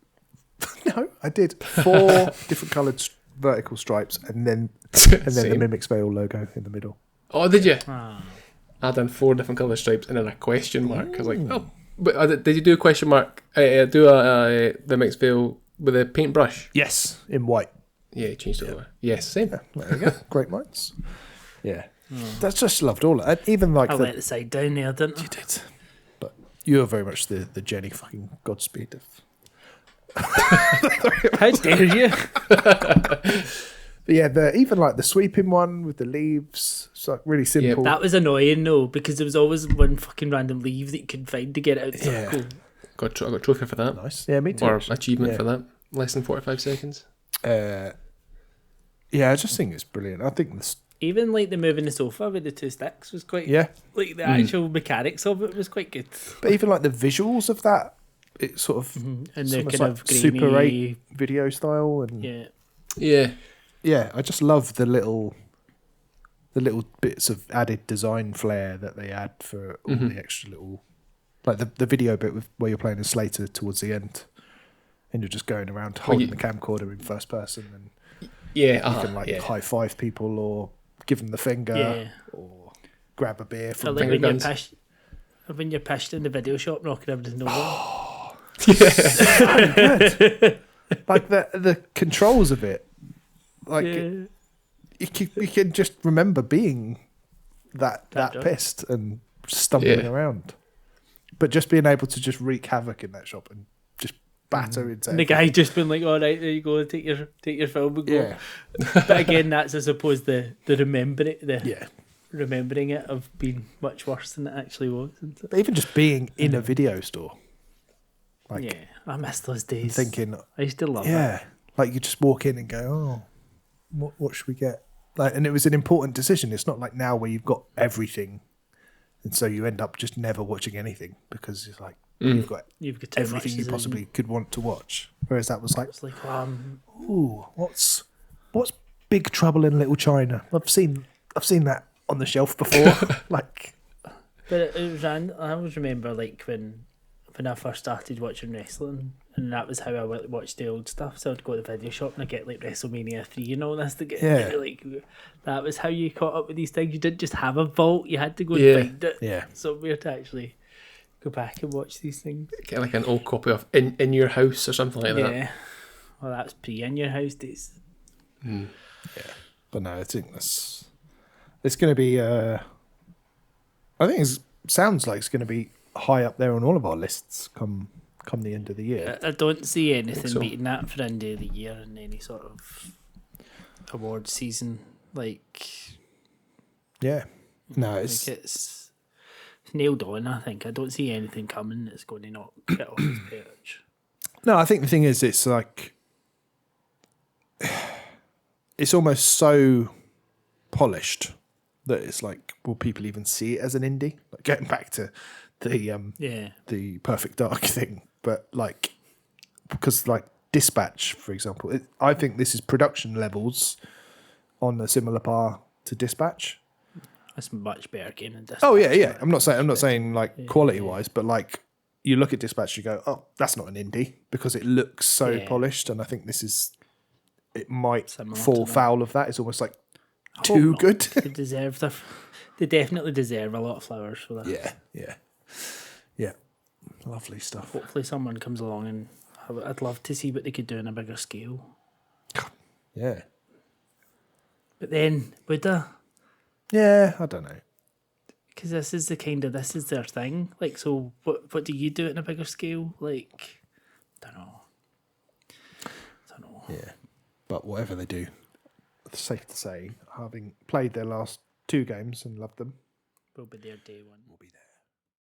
[SPEAKER 3] No, I did 4 different coloured vertical stripes, and then the
[SPEAKER 1] Same.
[SPEAKER 3] Mimics Veil logo in the middle.
[SPEAKER 1] Oh, did you?
[SPEAKER 2] Ah.
[SPEAKER 1] I done 4 different colour stripes and then a question mark. I was like, oh. But did you do a question mark? The mixed veil with a paintbrush?
[SPEAKER 3] Yes, in white.
[SPEAKER 1] Yeah, you changed it over. Yes, same.
[SPEAKER 3] There you go. Great minds. Yeah, that's just loved all of it. Even like
[SPEAKER 2] I let the side down there, didn't I?
[SPEAKER 3] you did, but you're very much the Jenny fucking Godspeed of.
[SPEAKER 2] How dare you?
[SPEAKER 3] Yeah, even like the sweeping one with the leaves. It's like really simple.
[SPEAKER 2] That was annoying, though, because there was always one fucking random leaf that you could find to get out of the circle.
[SPEAKER 1] I got a trophy for that.
[SPEAKER 3] Nice. Yeah, me too.
[SPEAKER 1] Or achievement for that. Less than 45 seconds.
[SPEAKER 3] Yeah, I just think it's brilliant. I think this.
[SPEAKER 2] Even like the moving the sofa with the 2 sticks was quite.
[SPEAKER 3] Yeah.
[SPEAKER 2] Like the actual mechanics of it was quite good.
[SPEAKER 3] But even like the visuals of that, it's sort of
[SPEAKER 2] And
[SPEAKER 3] it's
[SPEAKER 2] the
[SPEAKER 3] almost
[SPEAKER 2] kind
[SPEAKER 3] like
[SPEAKER 2] of
[SPEAKER 3] Super
[SPEAKER 2] grainy,
[SPEAKER 3] 8 video style, and
[SPEAKER 1] Yeah.
[SPEAKER 3] I just love the little bits of added design flair that they add for all the extra little, like the video bit where you're playing as Slater towards the end, and you're just going around holding the camcorder in first person, and you can high five people or give them the finger or grab a beer from
[SPEAKER 2] like
[SPEAKER 1] finger
[SPEAKER 2] when
[SPEAKER 1] guns.
[SPEAKER 2] when you're pished in the video shop knocking everything over.
[SPEAKER 3] like the controls of it, like you can just remember being that pissed and stumbling around, but just being able to just wreak havoc in that shop and just batter into
[SPEAKER 2] And the guy just been like, "All right, there you go, take your film and go." But again, that's I suppose the remembering it of being much worse than it actually was.
[SPEAKER 3] But even just being in a video store, like
[SPEAKER 2] I miss those days.
[SPEAKER 3] thinking,
[SPEAKER 2] I used to love it.
[SPEAKER 3] like you just walk in and go, oh, what should we get? Like, and it was an important decision. It's not like now where you've got everything, and so you end up just never watching anything because it's like you've got
[SPEAKER 2] too
[SPEAKER 3] everything
[SPEAKER 2] much
[SPEAKER 3] you possibly could want to watch. Whereas that was like,
[SPEAKER 2] It's like,
[SPEAKER 3] ooh, what's Big Trouble in Little China? I've seen that on the shelf before. Like,
[SPEAKER 2] but it was. I always remember like when I first started watching wrestling, and that was how I watched the old stuff. So I'd go to the video shop and I'd get like WrestleMania 3 and all this to get like that was how you caught up with these things. You didn't just have a vault; you had to go and find it somewhere to actually go back and watch these things.
[SPEAKER 1] Get like an old copy of in Your House or something like that.
[SPEAKER 2] Yeah, well, that's pre in your house days.
[SPEAKER 3] But no, I think it's going to be. I think it sounds like it's going to be high up there on all of our lists come the end of the year.
[SPEAKER 2] I don't see anything
[SPEAKER 1] so.
[SPEAKER 2] beating that for Indie of the Year in any sort of award season. Like,
[SPEAKER 3] Yeah, no,
[SPEAKER 2] it's nailed on. I think I don't see anything coming that's going to knock it off its perch.
[SPEAKER 3] No, I think the thing is, it's like it's almost so polished that it's like, will people even see it as an indie? Like getting back to the Perfect Dark thing, but like because like Dispatch, for example, I think this is production levels on a similar par to Dispatch.
[SPEAKER 2] That's a much better game than Dispatch.
[SPEAKER 3] Oh yeah. I'm not saying like quality wise, but like you look at Dispatch, you go, oh, that's not an indie because it looks so polished, and I think it might
[SPEAKER 2] Similar
[SPEAKER 3] fall
[SPEAKER 2] to
[SPEAKER 3] foul of that. It's almost like too good.
[SPEAKER 2] They definitely deserve a lot of flowers for that.
[SPEAKER 3] Yeah. Lovely stuff.
[SPEAKER 2] Hopefully someone comes along and I'd love to see what they could do on a bigger scale.
[SPEAKER 3] Yeah.
[SPEAKER 2] But then, would I?
[SPEAKER 3] Yeah, I don't know.
[SPEAKER 2] Because this is their thing. Like, so what do you do it on a bigger scale? Like, don't know.
[SPEAKER 3] Yeah. But whatever they do, it's safe to say, having played their last 2 games and loved them,
[SPEAKER 2] We'll be there day one.
[SPEAKER 3] we'll be there.